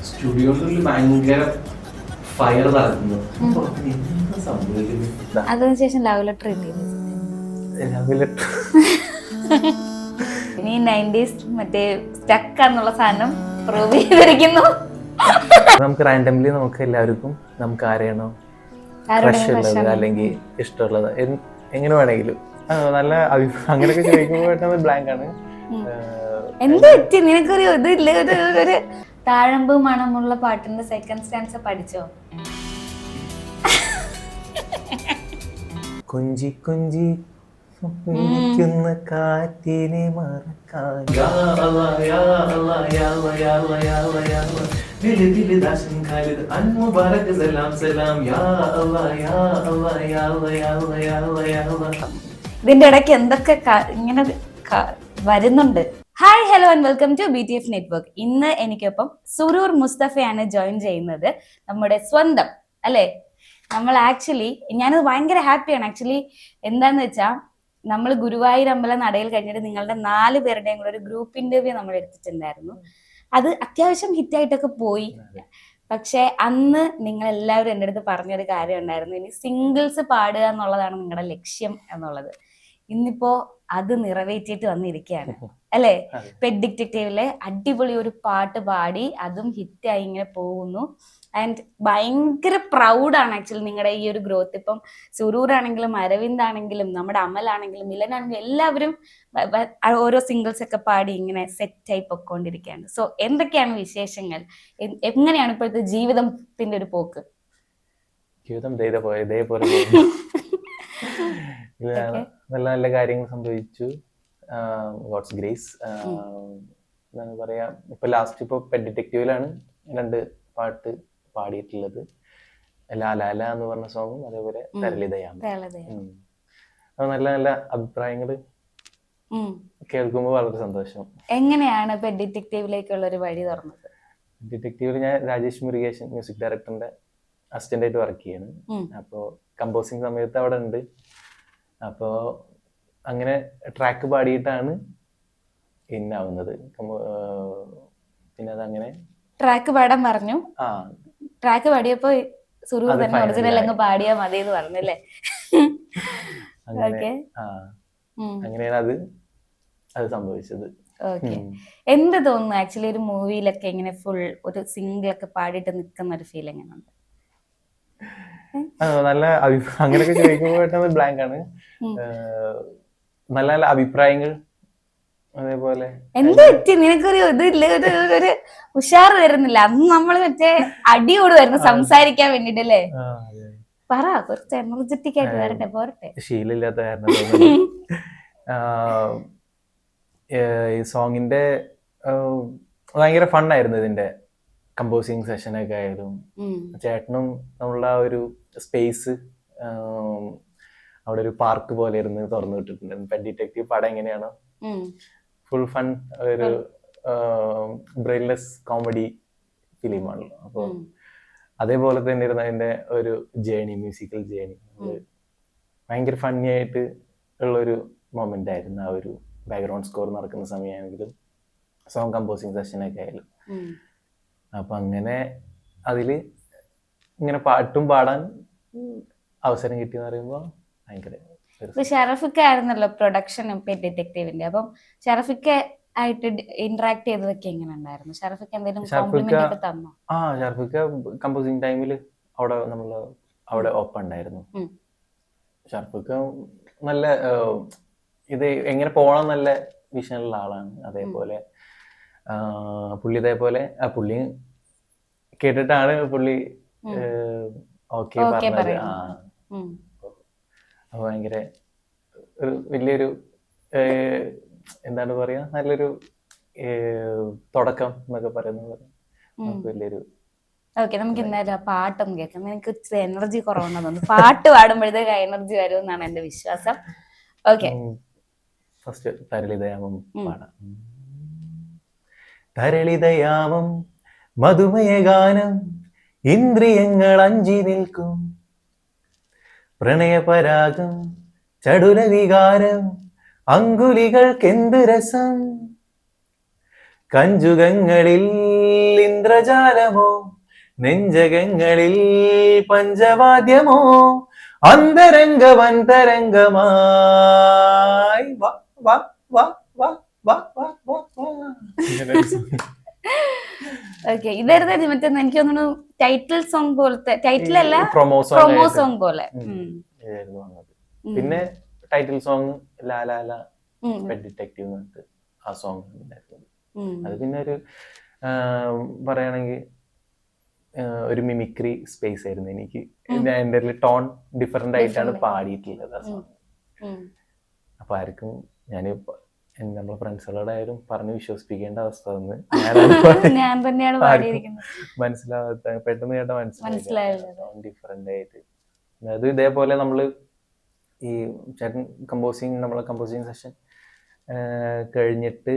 സ്റ്റുഡിയോയിൽ ഭയങ്കര ഫയർ നടക്കുന്നു. അതിനുശേഷം ലവ് ലെറ്റർ ഇനി 90s മറ്റേ സ്റ്റക്ക് എന്നുള്ള സാധനം പ്രൂവ് ചെയ്തിരിക്കുന്നു. നമുക്ക് റാൻഡംലി നമുക്ക് എല്ലാവർക്കും നമുക്ക് ആരെയാണോ ക്രഷ് ഉള്ളത് അല്ലെങ്കിൽ ഇഷ്ടമുള്ളത് എങ്ങനെ വേണമെങ്കിലും നല്ല അങ്ങനെയൊക്കെ ചോദിക്കുമ്പോൾ ബ്ലാങ്ക് ആണ്. എന്ത് പറ്റി നിനക്കൊരു ഇതില്ല? ഒരു താഴമ്പ് മണമുള്ള പാട്ടിന്റെ സെക്കൻഡ് സ്റ്റാൻസ് പഠിച്ചോ? കൊഞ്ചി കൊഞ്ചി കാറ്റിനെ മറക്കാൻ ഇതിന്റെ ഇടയ്ക്ക് എന്തൊക്കെ ഇങ്ങനെ വരുന്നുണ്ട്. Hi hello and welcome to BTF network. ഇന്ന് എനിക്കൊപ്പം സുരൂർ മുസ്തഫയാണ് ജോയിൻ ചെയ്യുന്നത്, നമ്മുടെ സ്വന്തം അല്ലെ. നമ്മൾ ആക്ച്വലി ഞാനത് ഭയങ്കര ഹാപ്പിയാണ്. ആക്ച്വലി എന്താന്ന് വെച്ചാൽ നമ്മൾ ഗുരുവായൂർ അമ്പലം നടയിൽ കഴിഞ്ഞിട്ട് നിങ്ങളുടെ 4 പേരുടെയും കൂടെ ഒരു ഗ്രൂപ്പ് ഇന്റർവ്യൂ നമ്മൾ എടുത്തിട്ടുണ്ടായിരുന്നു. അത് അത്യാവശ്യം ഹിറ്റായിട്ടൊക്കെ പോയി. പക്ഷെ അന്ന് നിങ്ങൾ എല്ലാവരും എൻ്റെ അടുത്ത് പറഞ്ഞൊരു കാര്യം ഉണ്ടായിരുന്നു, ഇനി സിംഗിൾസ് പാടുക എന്നുള്ളതാണ് നിങ്ങളുടെ ലക്ഷ്യം എന്നുള്ളത്. ഇന്നിപ്പോ അത് നിറവേറ്റിയിട്ട് വന്നിരിക്കുകയാണ് അല്ലെ. പെറ്റ് ഡിറ്റക്റ്റീവിലെ അടിപൊളി ഒരു പാട്ട് പാടി അതും ഹിറ്റായി ഇങ്ങനെ പോകുന്നു. ആൻഡ് ഭയങ്കര പ്രൗഡാണ് ആക്ച്വലി നിങ്ങളുടെ ഈ ഒരു ഗ്രോത്ത്. ഇപ്പം സുരൂർ ആണെങ്കിലും അരവിന്ദ് ആണെങ്കിലും നമ്മുടെ അമലാണെങ്കിലും മിലനാണെങ്കിലും എല്ലാവരും ഓരോ സിംഗിൾസ് ഒക്കെ പാടി ഇങ്ങനെ സെറ്റായി പൊക്കോണ്ടിരിക്കുകയാണ്. സോ എന്തൊക്കെയാണ് വിശേഷങ്ങൾ? എങ്ങനെയാണ് ഇപ്പോഴത്തെ ജീവിതത്തിന്റെ ഒരു പോക്ക്? ജീവിതം നല്ല നല്ല കാര്യങ്ങൾ സംഭവിച്ചു. God's grace. എന്താണ് പറയാ, ഇപ്പൊ ലാസ്റ്റ് ഇപ്പൊ പെറ്റ് ഡിറ്റക്റ്റീവിലാണ് 2 പാട്ട് പാടിയിട്ടുള്ളത്. ലാലാല എന്ന് പറഞ്ഞ സോങ്ങും അതേപോലെ തരളിതയാണ്. നല്ല നല്ല അഭിപ്രായങ്ങൾ കേൾക്കുമ്പോൾ വളരെ സന്തോഷം. എങ്ങനെയാണ് പെറ്റ് ഡിറ്റക്റ്റീവിലേക്കുള്ള ഒരു വഴി തുറന്നത്? ഡിറ്റക്റ്റീവിൽ ഞാൻ രാജേഷ് മുരുകേശൻ മ്യൂസിക് ഡയറക്ടറിന്റെ അസിസ്റ്റന്റ് ആയിട്ട് വർക്ക് ചെയ്യാണ്. അപ്പോൾ കമ്പോസിങ് സമയത്ത് അവിടെ ഉണ്ട്. അപ്പോൾ അങ്ങനെ ട്രാക്ക് പാടിയിട്ടാണ് ഇന്നാവുന്നത്. പിന്നെ അതങ്ങനെ ട്രാക്ക് പാടാൻ പറഞ്ഞു. ട്രാക്ക് പാടിയപ്പോ സുരൂർ തന്നെ ഒറിജിനൽ അങ്ങ് പാടിയാ മതി എന്ന് പറഞ്ഞല്ലേ? അങ്ങനെയാണ് അത് സംഭവിച്ചത്. ഓക്കെ. എന്ത് തോന്നുന്നു ആക്ച്വലി ഒരു മൂവിയിലൊക്കെ ഇങ്ങനെ ഫുൾ ഒരു സിംഗിൾ ഒക്കെ പാടിയിട്ട് നിൽക്കുന്ന ഒരു ഫീൽ എങ്ങനെയുണ്ട്? നല്ല അങ്ങനെയൊക്കെ ചോദിക്കുമ്പോൾ ബ്ലാങ്ക് ആണ്. നല്ല നല്ല അഭിപ്രായങ്ങൾ അതേപോലെ. എന്ത് പറ്റി നിനക്കൊരു ഇതില്ല? ഒരു ഉഷാറ് വരുന്നില്ല? അന്ന് നമ്മൾ മറ്റേ അടിയോടുമായിരുന്നു സംസാരിക്കാൻ വേണ്ടിട്ടല്ലേ? പറ, കുറച്ച് എനർജറ്റിക് ആയിട്ട് വരട്ടെ, പോരട്ടെ. ശീലമില്ലാത്ത കാരണം ഈ സോങ്ങിന്റെ ഭയങ്കര ഫണ്ണായിരുന്നു. ഇതിന്റെ കമ്പോസിങ് സെഷനൊക്കെ ആയാലും ചേട്ടനും നമ്മളുടെ ആ ഒരു സ്പേസ് അവിടെ ഒരു പാർക്ക് പോലെ ഇരുന്ന് തുറന്നു വിട്ടിട്ടുണ്ട്. പെറ്റ് ഡിറ്റക്റ്റീവ് പടം എങ്ങനെയാണോ ഫുൾ ഫൺ ഒരു ബ്രെയിൻലെസ് കോമഡി ഫിലിമാണല്ലോ. അപ്പോൾ അതേപോലെ തന്നെ ഇരുന്ന അതിന്റെ ഒരു ജേണി, മ്യൂസിക്കൽ ജേണി ഭയങ്കര ഫണ്ണി ആയിട്ട് ഉള്ളൊരു മൊമെന്റ് ആയിരുന്നു. ആ ഒരു ബാക്ക്ഗ്രൗണ്ട് സ്കോർ നടക്കുന്ന സമയമാണെങ്കിലും സോങ് കമ്പോസിങ് സെഷനൊക്കെ ആയാലും. അപ്പൊ അങ്ങനെ അതില് ഇങ്ങനെ പാട്ടും പാടാൻ അവസരം കിട്ടിയെന്ന് പറയുമ്പോ ഭയങ്കര. ഷറഫിക്ക ആയിരുന്നല്ലോ പ്രൊഡക്ഷൻ പെറ്റ് ഡിറ്റക്റ്റീവിന്റെ. അപ്പം ഷറഫിക്ക ആയിട്ട് ഇന്ററാക്ട് ചെയ്തതൊക്കെ എങ്ങനെ ഉണ്ടായിരുന്നു? ഷറഫിക്ക എന്തെങ്കിലും കോംപ്ലിമെന്റ് ഒക്കെ തന്നോ? ഷറഫിക്ക കമ്പോസിങ് ടൈമില് അവിടെ ഓപ്പൺ ഉണ്ടായിരുന്നു. ഷറഫിക്ക നല്ല ഇത് എങ്ങനെ പോകണം നല്ല വിഷനുള്ള ആളാണ്. അതേപോലെ പുള്ളി ഇതേപോലെ പുള്ളി കേട്ടിട്ടാണ് പുള്ളി ഓക്കെ പറഞ്ഞത്. അപ്പൊ ഭയങ്കര ഒരു വലിയൊരു എന്താണ് പറയാ, നല്ലൊരു തുടക്കം എന്നൊക്കെ പറയുന്നത് വലിയൊരു. ഓക്കെ, നമുക്ക് എന്തായാലും ആ പാട്ടൊന്നും കേൾക്കാം. എനിക്ക് എനർജി കുറവുണ്ടെന്ന് തോന്നുന്നു. പാട്ട് പാടുമ്പോഴത്തേക്ക് എനർജി വരും എന്നാണ് എന്റെ വിശ്വാസം. ഓക്കെ, ഫസ്റ്റ് തരളിതയാമം പാടാം. തരളിതയാമം മധുമയ ഗാനം ഇന്ദ്രിയങ്ങൾ അഞ്ചി നിൽക്കും, പ്രണയപരാഗം ചടുല വികാരം അങ്കുലികൾക്കെന്ത് രസം കഞ്ചുകങ്ങളിൽ ഇന്ദ്രജാലമോ നെഞ്ചകങ്ങളിൽ പഞ്ചവാദ്യമോ അന്തരംഗമന്തരംഗമായി വാ വാ വാ വാ വാ വാ വാ വാ. ഓക്കെ, ഇതായിരുന്നു മറ്റേ എനിക്ക് തോന്നുന്നു ടൈറ്റിൽ സോങ് പോലത്തെ, ടൈറ്റിൽ അല്ല പ്രൊമോ പ്രൊമോ സോങ് പോലെ. ഇതായിരുന്നു വന്നത്. പിന്നെ ടൈറ്റിൽ സോങ് ലാ ലാ ലാ പെറ്റ് ഡിറ്റക്റ്റീവ് എന്ന് പറഞ്ഞിട്ട് ആ സോങ് ഉണ്ടായിരുന്നു. അത് പിന്നെ ഒരു പറയുകയാണെങ്കിൽ ഒരു മിമിക്രി സ്പേസ് ആയിരുന്നു എനിക്ക്. എൻ്റെ ടോൺ ഡിഫറെന്റ് ആയിട്ടാണ് പാടിയിട്ടുള്ളത് ആ സോങ്. അപ്പൊ ആർക്കും ഞാൻ നമ്മളെ ഫ്രണ്ട്സുകളോടായാലും പറഞ്ഞ് വിശ്വസിപ്പിക്കേണ്ട അവസ്ഥ വന്ന് ഞാൻ തന്നെയാണ് മനസ്സിലാവാത്ത പെട്ടെന്ന് കേട്ട മനസ്സിലായില്ല ഡിഫറെന്റ് ആയിട്ട്. അത് ഇതേപോലെ നമ്മള് ഈ ചേട്ടൻ നമ്മളെ കമ്പോസിങ് സെഷൻ കഴിഞ്ഞിട്ട്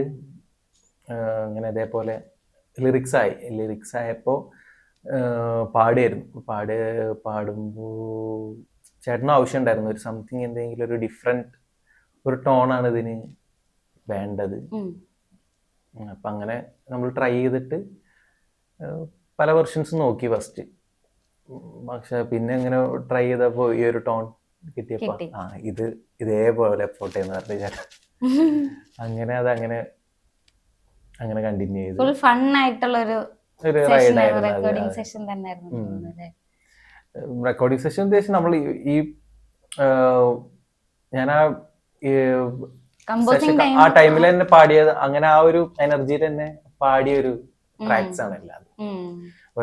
അങ്ങനെ അതേപോലെ ലിറിക്സ് ആയപ്പോൾ പാടുമ്പോൾ ചേട്ടനും ആവശ്യം ഉണ്ടായിരുന്നു ഒരു സംതിങ്, എന്തെങ്കിലും ഒരു ഡിഫറെന്റ് ഒരു ടോണാണ് ഇതിന് വേണ്ടത്. അപ്പം അങ്ങനെ നമ്മൾ ട്രൈ ചെയ്തിട്ട് പല വെർഷൻസ് നോക്കി ഫസ്റ്റ്. പക്ഷെ പിന്നെ ഇങ്ങനെ ട്രൈ ചെയ്തപ്പോൾ ഈ ഒരു ടോൺ കിട്ടിയപ്പോൾ ഇത് ഇതേപോലെ പോട്ടെ എന്ന് പറഞ്ഞു ചേട്ടൻ. അങ്ങനെ അതങ്ങനെ അങ്ങനെ കണ്ടിന്യൂ ചെയ്തു. ഫുൾ ഫൺ ആയിട്ടുള്ള ഒരു റെക്കോർഡിംഗ് സെഷൻ ഉദ്ദേശിച്ച് നമ്മൾ ഈ ഞാൻ ആ ടൈമിൽ തന്നെ പാടിയത്, അങ്ങനെ ആ ഒരു എനർജിയിൽ തന്നെ പാടിയ ഒരു ട്രാക്സ് ആണ് എല്ലാം. അപ്പൊ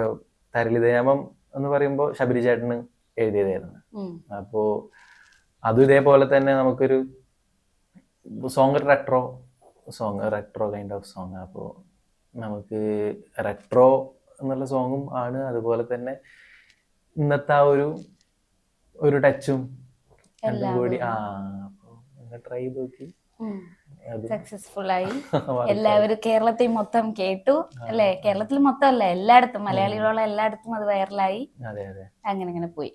തരളിതയാമം എന്ന് പറയുമ്പോൾ ശബരി ചേട്ടന് എഴുതിയതായിരുന്നു. അപ്പോ അതും ഇതേപോലെ തന്നെ നമുക്കൊരു song retro kind of song. അപ്പോൾ നമുക്ക് റെട്രോ എന്നുള്ള സോങ്ങും ആണ്, അതുപോലെ തന്നെ ഇന്നത്തെ ആ ഒരു ടച്ചും രണ്ടും കൂടി ട്രൈ ചെയ്ത് നോക്കി. സക്സസ്ഫുൾ ആയി. എല്ലാവരും കേരളത്തിൽ മൊത്തം കേട്ടു അല്ലെ? കേരളത്തിൽ മൊത്തം അല്ല, എല്ലായിടത്തും മലയാളികളുള്ള എല്ലായിടത്തും അത് വൈറലായി. അങ്ങനെ പോയി.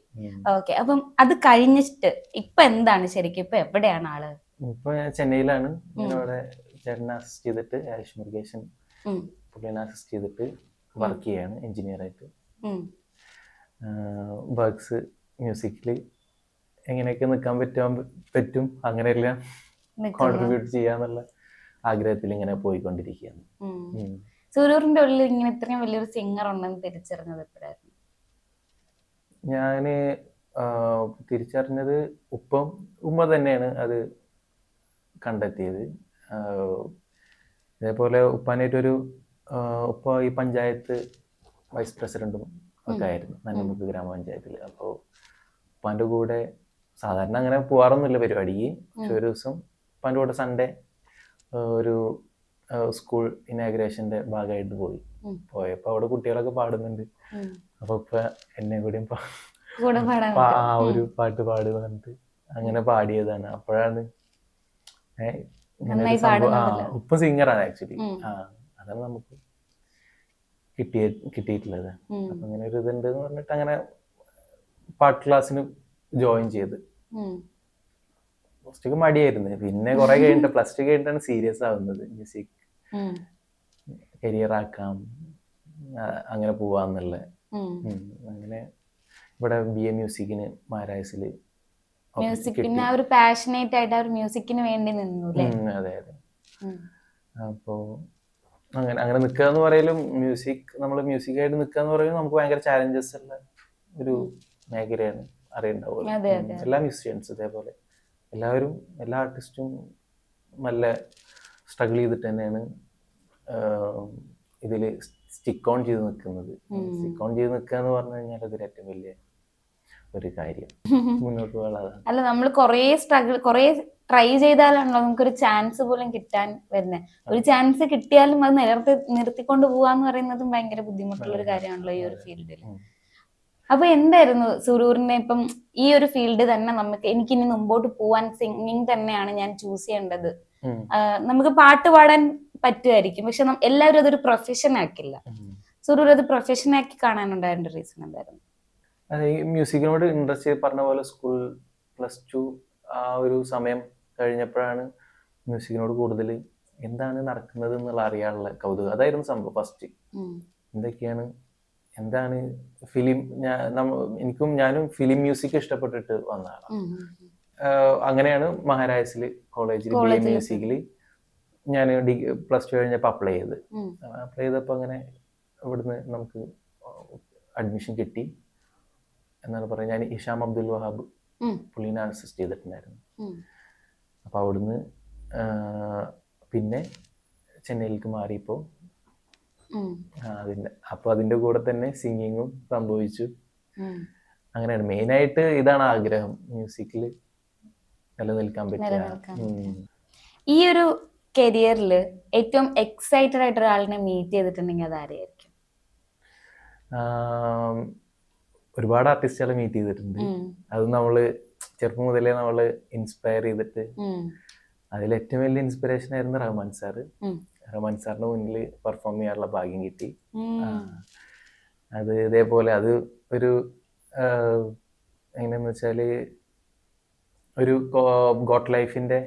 ഓക്കെ, അപ്പം അത് കഴിഞ്ഞിട്ട് ഇപ്പൊ എന്താണ് ശരിക്കും? ഇപ്പൊ എവിടെയാണ് ആള്? ഇപ്പൊ ഞാൻ ചെന്നൈയിലാണ്. ഇവിടെ ചേട്ടനെ അസിസ്റ്റ് ചെയ്തിട്ട് ആയുഷ് മുരുകേശൻ പുള്ളിനെ അസിസ്റ്റ് ചെയ്തിട്ട് വർക്ക് ചെയ്യാണ് എഞ്ചിനീയർ ആയിട്ട്. വർക്ക്സ് മ്യൂസിക്കില് എങ്ങനെയൊക്കെ നിൽക്കാൻ പറ്റും അങ്ങനെയെല്ലാം കോൺട്രിബ്യൂട്ട് ചെയ്യാന്നുള്ള ആഗ്രഹത്തിൽ ഇങ്ങനെ പോയിക്കൊണ്ടിരിക്കുകയാണ്. സുരൂറിന്റെ ഉള്ളിൽ ഇങ്ങനെ ഇത്രയും വലിയൊരു സിംഗർ ഉണ്ടെന്ന് തിരിച്ചറിഞ്ഞത് എപ്പോഴായിരുന്നു? ഞാന് തിരിച്ചറിഞ്ഞത് ഉമ്മ തന്നെയാണ് അത് കണ്ടെത്തിയത്. ഇതേപോലെ ഉപ്പാനായിട്ടൊരു ഉപ്പ ഈ പഞ്ചായത്ത് വൈസ് പ്രസിഡന്റും ഒക്കെ ആയിരുന്നു നന്നമുക്ക് ഗ്രാമപഞ്ചായത്തിൽ. അപ്പോൾ ഉപ്പാൻ്റെ കൂടെ സാധാരണ അങ്ങനെ പോവാറൊന്നുമില്ല പരിപാടിക്ക്. പക്ഷെ ഒരു ദിവസം ഉപ്പാൻ്റെ കൂടെ സൺഡേ ഒരു സ്കൂൾ ഇനാഗ്രേഷന്റെ ഭാഗമായിട്ട് പോയപ്പോൾ അവിടെ കുട്ടികളൊക്കെ പാടുന്നുണ്ട്. അപ്പൊ ഇപ്പൊ എന്നെ കൂടിയും ആ ഒരു പാട്ട് പാടുക പറഞ്ഞിട്ട് അങ്ങനെ പാടിയതാണ്. അപ്പോഴാണ് ഉപ്പ സിംഗറാണ് ആക്ച്വലി. അതാണ് നമുക്ക് കിട്ടിയിട്ടുള്ളത്. അപ്പൊ അങ്ങനെ ഒരു ഇതുണ്ട് എന്ന് പറഞ്ഞിട്ട് അങ്ങനെ പാട്ട് ക്ലാസ്സിന് ജോയിൻ ചെയ്ത്. ഫസ്റ്റ് മടിയായിരുന്നു. പിന്നെ കുറെ കഴിഞ്ഞിട്ട് പ്ലസ് ടു കഴിഞ്ഞിട്ടാണ് സീരിയസ് ആവുന്നത്. മ്യൂസിക് കരിയർ ആക്കാം, അങ്ങനെ പോവാന്നുള്ള. അങ്ങനെ ഇവിടെ BA മ്യൂസിക്കിന് മാരായസില് മ്യൂസിക്കിന് ഒരു പാഷനേറ്റ് ആയിട്ട് ഒരു മ്യൂസിക്കിന് വേണ്ടി നിന്നു. അതെ. അപ്പോ അങ്ങനെ നിക്കുക എന്ന് പറയലും നമ്മൾ മ്യൂസിക്കായിട്ട് നിക്കുക എന്ന് പറയുമ്പോൾ നമുക്ക് ഭയങ്കര ചാലഞ്ചസ് ഉള്ള ഒരു മേഖലയാണ്. അറിയണ്ടാവും എല്ലാ മ്യൂസിഷ്യൻസ് ഇതേപോലെ എല്ലാവരും, എല്ലാ ആർട്ടിസ്റ്റും നല്ല സ്ട്രഗിൾ ചെയ്തിട്ട് തന്നെയാണ് ഇതിൽ സ്റ്റിക്ക് ഓൺ ചെയ്ത് നിൽക്കുന്നത്. സ്റ്റിക്ക് ഓൺ ചെയ്ത് നിൽക്കുക എന്ന് പറഞ്ഞു കഴിഞ്ഞാൽ അതൊരു ഏറ്റവും വലിയ ഒരു കാര്യം. മുന്നോട്ട് പോകാൻ അല്ല, നമ്മൾ കുറേ ട്രൈ ചെയ്താലാണല്ലോ നമുക്കൊരു ചാൻസ് പോലും കിട്ടാൻ വരുന്നത്. ഒരു ചാൻസ് കിട്ടിയാലും അത് നിർത്തിക്കൊണ്ട് പോവാന്ന് പറയുന്നതും ഭയങ്കര ബുദ്ധിമുട്ടുള്ള ഒരു കാര്യമാണല്ലോ ഈ ഒരു ഫീൽഡിൽ. അപ്പൊ എന്തായിരുന്നു സുരൂറിന്റെ ഇപ്പം ഈ ഒരു ഫീൽഡ് തന്നെ എനിക്കിനി മുമ്പോട്ട് പോവാൻ സിംഗിങ് തന്നെയാണ് ഞാൻ ചൂസ് ചെയ്യേണ്ടത്? നമുക്ക് പാട്ട് പാടാൻ പറ്റുമായിരിക്കും, പക്ഷെ എല്ലാവരും അതൊരു പ്രൊഫഷൻ ആക്കില്ല. സുരൂർ അത് പ്രൊഫഷൻ ആക്കി കാണാനുണ്ടായ റീസൺ എന്തായിരുന്നു? അത് ഈ മ്യൂസിക്കിനോട് ഇൻട്രസ്റ്റ് പറഞ്ഞ പോലെ സ്കൂൾ +2 ആ ഒരു സമയം കഴിഞ്ഞപ്പോഴാണ് മ്യൂസിക്കിനോട് കൂടുതൽ എന്താണ് നടക്കുന്നത് എന്നുള്ള അറിയാനുള്ള കൗതുകം. അതായിരുന്നു സംഭവം ഫസ്റ്റ്. എന്തൊക്കെയാണ്, എന്താണ് ഫിലിം. ഞാനും ഫിലിം മ്യൂസിക് ഇഷ്ടപ്പെട്ടിട്ട് വന്ന ആളാണ്. അങ്ങനെയാണ് മഹാരാജസിൽ കോളേജിൽ BA മ്യൂസിക്കിൽ ഞാൻ +2 കഴിഞ്ഞപ്പോൾ അപ്ലൈ ചെയ്തപ്പോൾ അങ്ങനെ ഇവിടുന്ന് നമുക്ക് അഡ്മിഷൻ കിട്ടി എന്നാണ് പറയുന്നത്. ഞാൻ ഇഷാം അബ്ദുൽ വഹാബ് പുള്ളിനെ അസിസ്റ്റ് ചെയ്തിട്ടുണ്ടായിരുന്നു. അപ്പോൾ അവിടുന്ന് പിന്നെ ചെന്നൈയിലേക്ക് മാറിയപ്പോൾ അതിൻ്റെ കൂടെ തന്നെ സിംഗിങ്ങും സംഭവിച്ചു. അങ്ങനെയാണ് മെയിനായിട്ട് ഇതാണ് ആഗ്രഹം, മ്യൂസിക്കിൽ നിലനിൽക്കാൻ പറ്റുക. ഈ ഒരു കരിയറിൽ ഏറ്റവും എക്സൈറ്റഡ് ആയിട്ട് ഒരാളിനെ മീറ്റ് ചെയ്തിട്ടുണ്ടെങ്കിൽ അത് ആരെയായിരിക്കും? ഒരുപാട് ആർട്ടിസ്റ്റുകളെ മീറ്റ് ചെയ്തിട്ടുണ്ട്. അത് നമ്മള് ചെറുപ്പം മുതലേ നമ്മള് ഇൻസ്പയർ ചെയ്തിട്ട് അതിൽ ഏറ്റവും വലിയ ഇൻസ്പിറേഷൻ ആയിരുന്നു റഹ്മാൻ സാറ്. റഹ്മാൻ സാറിന് മുന്നിൽ പെർഫോം ചെയ്യാനുള്ള ഭാഗ്യം കിട്ടി. അത് ഇതേപോലെ അത് ഒരു എങ്ങനെയാന്ന് വെച്ചാല് ഒരു ഗോട്ട് ലൈഫിന്റെ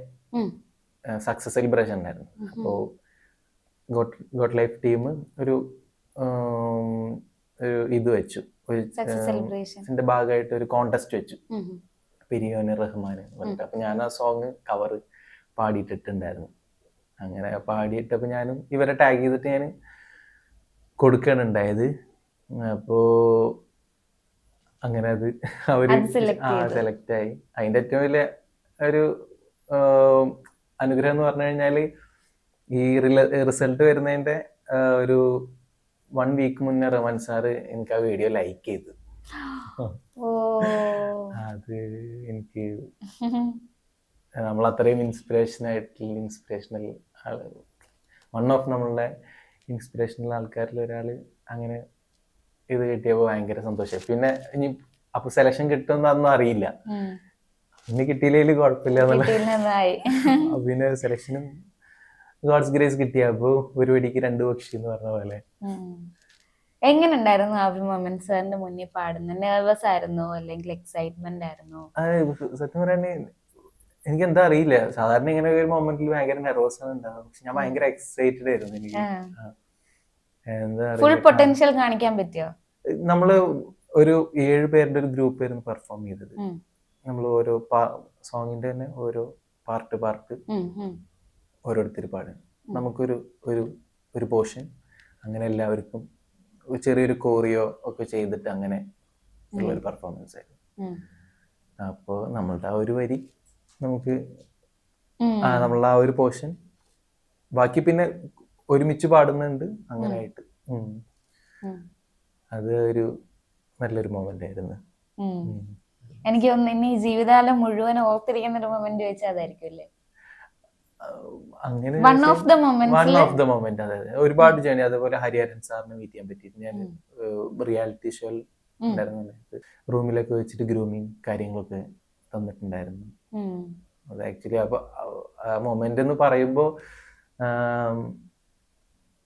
സക്സസ് സെലിബ്രേഷൻ ഉണ്ടായിരുന്നു. അപ്പോൾ ഗോട്ട് ലൈഫ് ടീം ഒരു ഇത് വെച്ചു, ഒരു ഭാഗമായിട്ട് ഒരു കോntest വെച്ചു, പെരിയോന് റഹ്മാൻ. അപ്പൊ ഞാൻ ആ സോങ് കവർ പാടിയിട്ടിട്ടുണ്ടായിരുന്നു. അങ്ങനെ പാടിയിട്ടപ്പോൾ ഞാനും ഇവരെ ടാഗ് ചെയ്തിട്ട് ഞാൻ കൊടുക്കുകയാണ് ഉണ്ടായത്. അപ്പോ അങ്ങനെ അത് അവര് സെലക്ട് ആയി. അതിന്റെ ഏറ്റവും വലിയ ഒരു അനുഗ്രഹം എന്ന് പറഞ്ഞു കഴിഞ്ഞാല് ഈ റിസൾട്ട് വരുന്നതിന്റെ ഒരു 1 വീക്ക് മുന്നേ റഹ്മാൻ സാറ് എനിക്ക് ആ വീഡിയോ ലൈക്ക് ചെയ്തു. അത് എനിക്ക് നമ്മളത്രയും ഇൻസ്പിറേഷണൽ വൺ ഓഫ് നമ്മളുടെ ഇൻസ്പിറേഷണൽ ആൾക്കാരിൽ ഒരാൾ അങ്ങനെ ഇത് കിട്ടിയപ്പോൾ ഭയങ്കര സന്തോഷം. പിന്നെ ഇനി അപ്പൊ സെലക്ഷൻ കിട്ടുമെന്നൊന്നും അറിയില്ല, ഇനി കിട്ടിയില്ലെങ്കിൽ കുഴപ്പമില്ല. പിന്നെ സെലക്ഷനും ഗോഡ്സ് ഗ്രേസ് കിട്ടിയപ്പോ ഒരു വെടിക്ക് 2 പക്ഷി എന്ന് പറഞ്ഞ പോലെ. എങ്ങനെ ഉണ്ടായിരുന്നു ആ മൊമെന്റ്സ്? സാറിന്റെ മുന്നിൽ പാടുന്നത് നെർവസ് ആയിരുന്നോ അല്ലെങ്കിൽ എക്സൈറ്റ്മെന്റ് ആയിരുന്നോ? സത്യം പറയാന് എനിക്ക് എന്താ അറിയില്ല, സാധാരണ ഇങ്ങനെ ഒരു മൊമെന്റിൽ ഭയങ്കര നെർവസ് ആണ് ഉണ്ടാവുക. പക്ഷെ ഞാൻ ഭയങ്കര എക്സൈറ്റഡ് ആയിരുന്നു. എനിക്ക് ഫുൾ പൊട്ടൻഷ്യൽ കാണിക്കാൻ പറ്റിയോ? നമ്മള് ഒരു 7 പേരുടെ ഒരു ഗ്രൂപ്പ് ആയിരുന്നു പെർഫോം ചെയ്തത്. നമ്മൾ ഓരോ സോങ്ങിന്റെ തന്നെ ഓരോ പാർട്ട് ഓരോരുത്തർ പാടും. നമുക്കൊരു ഒരു പോർഷൻ അങ്ങനെ എല്ലാവർക്കും ചെറിയൊരു കോറിയോ ഒക്കെ ചെയ്തിട്ട് അങ്ങനെ ഉള്ളൊരു പെർഫോമൻസ് ആയിരുന്നു. അപ്പോൾ നമ്മളുടെ ആ ഒരു വരി നമുക്ക് നമ്മളുടെ ആ ഒരു പോർഷൻ ബാക്കി പിന്നെ ഒരുമിച്ച് പാടുന്നുണ്ട്. അങ്ങനെ ആയിട്ട് അത് ഒരു നല്ലൊരു മൊമെന്റ് ആയിരുന്നു. എനിക്ക് തോന്നുന്നു ഇനി ജീവിതകാലം മുഴുവൻ ഓർത്തിരിക്കുന്ന ഒരു മൊമെന്റ് ചോദിച്ചാൽ അതായിരിക്കും അല്ലേ? അങ്ങനെ വൺ ഓഫ് ദ മൊമെന്റ്. അതെ, ഒരുപാട് ജേണി. അതേപോലെ ഹരിഹരൻ സാറിനെ മീറ്റ് ചെയ്യാൻ പറ്റിയിട്ട് ഞാൻ റിയാലിറ്റി ഷോ ഉണ്ടായിരുന്ന റൂമിലൊക്കെ വെച്ചിട്ട് ഗ്രൂമിങ് കാര്യങ്ങളൊക്കെ തന്നിട്ടുണ്ടായിരുന്നു. അത് ആക്ച്വലി അപ്പൊ ആ മൊമെന്റ് എന്ന് പറയുമ്പോ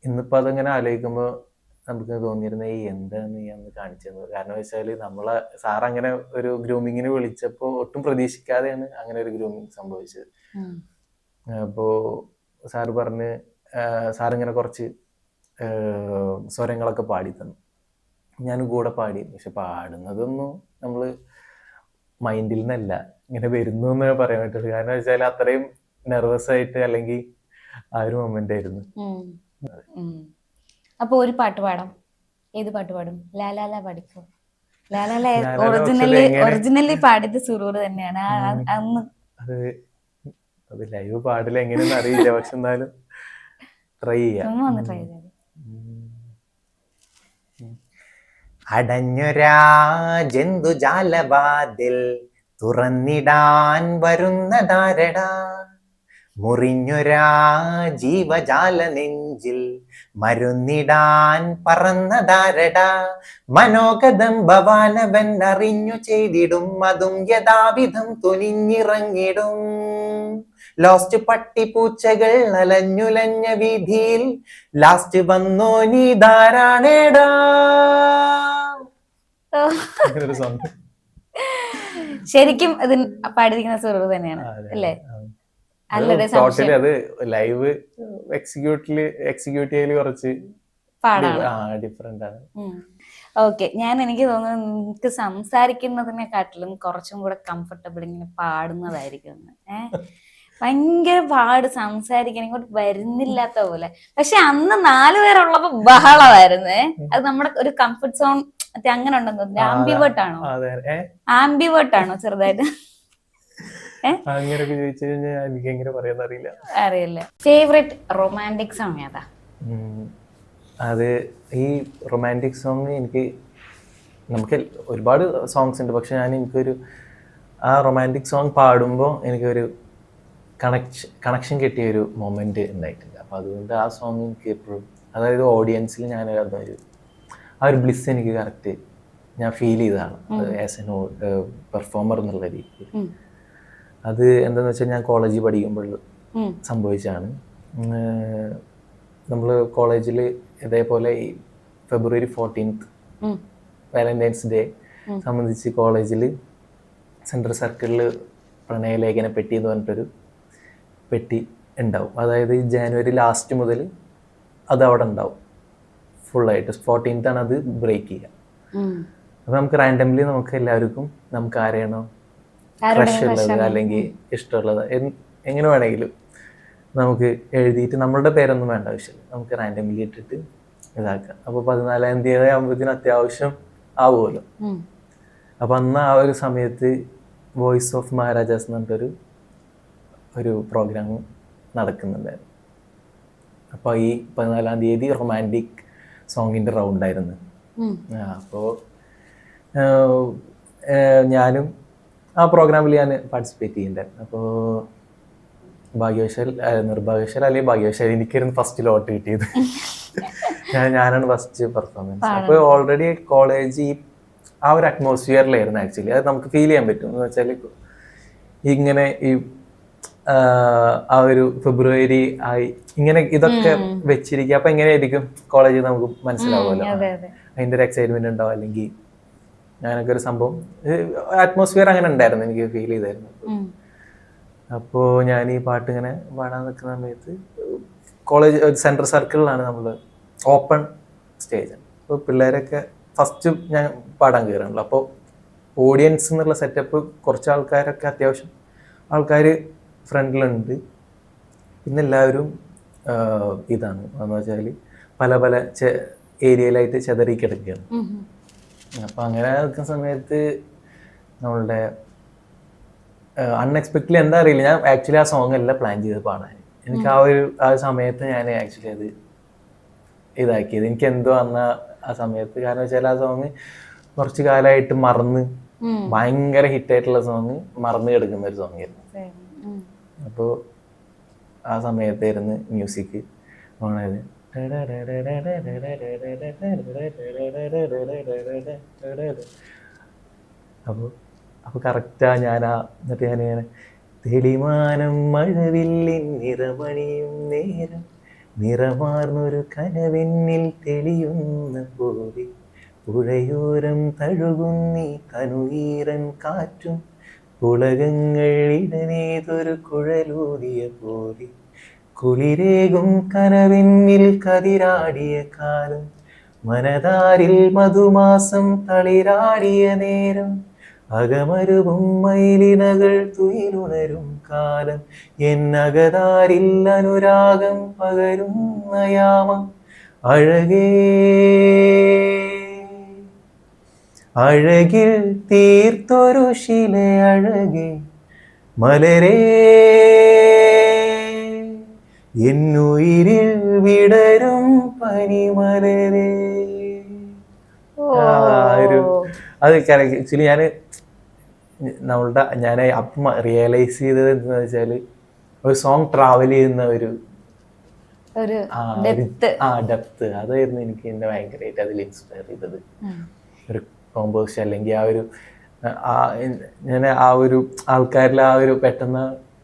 ഇന്നിപ്പോ അതങ്ങനെ ആലോചിക്കുമ്പോ നമുക്ക് തോന്നിയിരുന്ന എന്താണ് നീ അന്ന് കാണിച്ചത്. കാരണം വെച്ചാല് നമ്മളെ സാർ അങ്ങനെ ഒരു ഗ്രൂമിങ്ങിന് വിളിച്ചപ്പോ ഒട്ടും പ്രതീക്ഷിക്കാതെയാണ് അങ്ങനെ ഒരു ഗ്രൂമിങ് സംഭവിച്ചത്. അപ്പോ സാറ് പറഞ്ഞ് സാറിങ്ങനെ കുറച്ച് സ്വരങ്ങളൊക്കെ പാടി തന്നു. ഞാനും കൂടെ പാടി. പക്ഷെ പാടുന്നതൊന്നും നമ്മള് മൈൻഡിൽ നിന്നല്ല, ഇങ്ങനെ വരുന്നു എന്നേ പറയാൻ പറ്റുള്ളൂ. കാരണം വെച്ചാൽ അത്രയും നെർവസ് ആയിട്ട് അല്ലെങ്കിൽ ആ ഒരു മൊമെന്റ് ആയിരുന്നു. അപ്പൊ ഒരു പാട്ട് പാടാം. ഏത് പാട്ട് പാടും? ലാലാല പാടിക്കോ. ലാലാല ഒറിജിനലി പാടിയത് സുറൂർ തന്നെയാണ്. അന്ന് അത് ലൈവ് പാടില്ല, എങ്ങനെയൊന്നും അറിയില്ല. പക്ഷെ എന്നാലും ട്രൈ ചെയ്യാം. അടഞ്ഞൊരാ ജന്തുജാലവാതിൽ തുറന്നിടാൻ വരുന്നതാരടാ, മുറിഞ്ഞൊരാ ജീവജാല നെഞ്ചിൽ മരുന്നിടാൻ പറന്നതാരടാ, മനോഗതം ഭവാനവൻ അറിഞ്ഞു ചെയ്തിടും അതും യഥാവിധം തുനിഞ്ഞിറങ്ങിടും. ലോസ്റ്റ് പട്ടിപ്പൂച്ചകൾ അലഞ്ഞുലഞ്ഞ വീതിയിൽ ലാസ്റ്റ് വന്നോ നീ ധാരാണേടാ. അങ്ങനെ ഒരു സോങ്. ശരിക്കും ഇതിന് പാടിയിരിക്കുന്ന സുറൂർ തന്നെയാണ് അല്ലേ? ടോട്ടലി അത് ലൈവ് എക്സിക്യൂട്ട് ചെയ്യല് കുറച്ച് ഡിഫറെന്റ് ആണ്. ഓക്കെ, എനിക്ക് തോന്നുന്നു നിങ്ങൾക്ക് സംസാരിക്കുന്നതിനെക്കാട്ടിലും കുറച്ചും കൂടെ കംഫർട്ടബിൾ ഇങ്ങനെ പാടുന്നതായിരിക്കും. ഭയങ്കര പാട് സംസാരിക്കാൻ ഇങ്ങോട്ട് വരുന്നില്ലാത്ത പോലെ. പക്ഷെ അന്ന് 4 പേരുള്ളപ്പോ ബഹളമായിരുന്നേ. അത് നമ്മുടെ ഒരു കംഫർട്ട് സോൺ അങ്ങനെ ഉണ്ടെന്ന് തോന്നുന്നു. ആംബിവേർട്ട് ആണോ ചെറുതായിട്ട്? അങ്ങനെയൊക്കെ ചോദിച്ചു കഴിഞ്ഞാൽ എനിക്ക് എങ്ങനെ പറയാന്ന് അറിയില്ല. ഫേവറേറ്റ് റൊമാൻറ്റിക് സോങ് ഏതാ? അത് ഈ റൊമാൻറ്റിക് സോങ് നമുക്ക് ഒരുപാട് സോങ്സ് ഉണ്ട്. പക്ഷെ എനിക്കൊരു ആ റൊമാൻറ്റിക് സോങ് പാടുമ്പോൾ എനിക്കൊരു കണക്ഷൻ കിട്ടിയ ഒരു മൊമെന്റ് ഉണ്ടായിട്ടില്ല. അപ്പം അതുകൊണ്ട് ആ സോങ് എനിക്ക് എപ്പോഴും, അതായത് ഓഡിയൻസിൽ ഞാൻ ആ ഒരു ബ്ലിസ് എനിക്ക് കറക്റ്റ് ഞാൻ ഫീൽ ചെയ്തതാണ് ആസ് എൻ പെർഫോമർ എന്നുള്ള രീതിയിൽ. അത് എന്താണെന്ന് വെച്ചാൽ ഞാൻ കോളേജിൽ പഠിക്കുമ്പോൾ സംഭവിച്ചാണ്. നമ്മൾ കോളേജിൽ ഇതേപോലെ ഈ February 14th വാലന്റൈൻസ് ഡേ സംബന്ധിച്ച് കോളേജിൽ സെൻട്രൽ സർക്കിളിൽ പ്രണയലേഖന പെട്ടി എന്ന് പറഞ്ഞിട്ടൊരു പെട്ടി ഉണ്ടാവും. അതായത് ജനുവരി ലാസ്റ്റ് മുതൽ അത് അവിടെ ഉണ്ടാവും ഫുള്ളായിട്ട്. 14th ആണ് അത് ബ്രേക്ക് ചെയ്യുക. അപ്പം നമുക്ക് റാൻഡംലി നമുക്ക് എല്ലാവർക്കും നമുക്ക് ആരെയാണോ ക്രഷ് ഉള്ളത് അല്ലെങ്കിൽ ഇഷ്ടമുള്ളത് എങ്ങനെ വേണമെങ്കിലും നമുക്ക് എഴുതിയിട്ട് നമ്മളുടെ പേരൊന്നും വേണ്ട ആവശ്യമില്ല, നമുക്ക് റാൻഡംലി ഇട്ടിട്ട് ഇതാക്കാം. അപ്പോൾ 14ാം തീയതി ആകുമ്പോഴത്തേന് അത്യാവശ്യം ആവുമല്ലോ. അപ്പം അന്ന് ആ ഒരു സമയത്ത് വോയിസ് ഓഫ് മഹാരാജാസ് എന്ന് പറഞ്ഞിട്ടൊരു പ്രോഗ്രാം നടക്കുന്നുണ്ടായിരുന്നു. അപ്പോൾ ഈ 14ാം തീയതി റൊമാൻറ്റിക് സോങ്ങിൻ്റെ റൗണ്ടായിരുന്നു. അപ്പോൾ ഞാനും ആ പ്രോഗ്രാമിൽ ഞാൻ പാർട്ടിസിപ്പേറ്റ് ചെയ്യുന്നുണ്ടായിരുന്നു. അപ്പോൾ നിർഭാഗ്യവശാൽ അല്ലെങ്കിൽ ഭാഗ്യവശാൽ എനിക്കായിരുന്നു ഫസ്റ്റ് ലോട്ട് കിട്ടിയത്. ഞാനാണ് ഫസ്റ്റ് പെർഫോമൻസ്. അപ്പോൾ ഓൾറെഡി കോളേജ് ആ ഒരു അറ്റ്മോസ്ഫിയറിലായിരുന്നു ആക്ച്വലി. അത് നമുക്ക് ഫീൽ ചെയ്യാൻ പറ്റും. എന്ന് വെച്ചാൽ ഇങ്ങനെ ആ ഒരു ഫെബ്രുവരി ആയി ഇങ്ങനെ ഇതൊക്കെ വെച്ചിരിക്കുക. അപ്പം എങ്ങനെയായിരിക്കും കോളേജിൽ നമുക്ക് മനസ്സിലാവുമല്ലോ, അതിൻ്റെ ഒരു എക്സൈറ്റ്മെന്റ് ഉണ്ടാവും. അല്ലെങ്കിൽ അങ്ങനൊക്കെ ഒരു സംഭവം അറ്റ്മോസ്ഫിയർ അങ്ങനെ ഉണ്ടായിരുന്നു, എനിക്ക് ഫീൽ ചെയ്തായിരുന്നു. അപ്പോൾ ഞാൻ ഈ പാട്ട് ഇങ്ങനെ പാടാൻ നിൽക്കുന്ന സമയത്ത് കോളേജ് സെൻട്രൽ സർക്കിളിലാണ് നമ്മൾ ഓപ്പൺ സ്റ്റേജ്. അപ്പോൾ പിള്ളേരൊക്കെ ഫസ്റ്റ് ഞാൻ പാടാൻ കയറാണല്ലോ. അപ്പോൾ ഓഡിയൻസ് എന്നുള്ള സെറ്റപ്പ് കുറച്ച് ആൾക്കാരൊക്കെ അത്യാവശ്യം ആൾക്കാർ ഫ്രണ്ടിലുണ്ട്. പിന്നെ എല്ലാവരും ഇതാണ് എന്ന് വെച്ചാൽ പല പല ഏരിയയിലായിട്ട് ചെതറി കിടക്കുകയാണ്. അപ്പം അങ്ങനെ നിൽക്കുന്ന സമയത്ത് നമ്മളുടെ അൺഎക്സ്പെക്റ്റഡ്ലി എന്താ അറിയില്ല, ഞാൻ ആക്ച്വലി ആ സോങ് അല്ല പ്ലാൻ ചെയ്ത് പാടാൻ. എനിക്ക് ആ സമയത്ത് ഞാൻ ആക്ച്വലി അത് ഇതാക്കിയത് എനിക്ക് എന്തോ അന്ന് ആ സമയത്ത്. കാരണം വെച്ചാൽ ആ സോങ് കുറച്ച് കാലമായിട്ട് ഭയങ്കര ഹിറ്റായിട്ടുള്ള സോങ് മറന്നു കിടക്കുന്ന ഒരു സോങ് ആയിരുന്നു. അപ്പോൾ ആ സമയത്തായിരുന്നു മ്യൂസിക് ഓണായത്. അപ്പോൾ കറക്റ്റാ എന്നിട്ട് ഞാനിങ്ങനെ തെളിമാനം മഴവില്ലിൻ നിറമണിയും നേരം നിറമാർന്നൊരു കനവെന്നിൽ തെളിയുന്ന പോലെ പുഴയോരം തഴുകുന്നീ തനുവീരൻ കാറ്റും പുളകങ്ങൾ ഇടനേതൊരു കുഴലൂതിയ പോലെ കുളിരേകും കനവെന്നിൽ കതിരാടിയ കാലം മനതാരിൽ മധുമാസം തളിരാടിയ നേരം അകമരുവും മയിലിനകൾ തുയിലുണരും കാലം എന്നകതാരിൽ അനുരാഗം പകരുന്ന യാമം അഴകേ അഴകിൽ തീർത്തൊരു ശില അഴകേ മലരേ എന്നുയിരിൽ വിടരും പനിമലരേ. അത് ആക്ച്വലി ഞാൻ അപ്പം റിയലൈസ് ചെയ്തത് എന്താണെന്ന് വെച്ചാൽ ഒരു സോങ് ട്രാവൽ ചെയ്യുന്ന ഒരു ഡെപ്ത് അതായിരുന്നു എനിക്ക് എന്നെ ഭയങ്കരമായിട്ട് അതിൽ ഇൻസ്പയർ ചെയ്തത്. ഒരു കോമ്പോസിഷൻ അല്ലെങ്കിൽ ഞാൻ ആ ഒരു ആൾക്കാരിൽ ആ ഒരു പെട്ടെന്ന്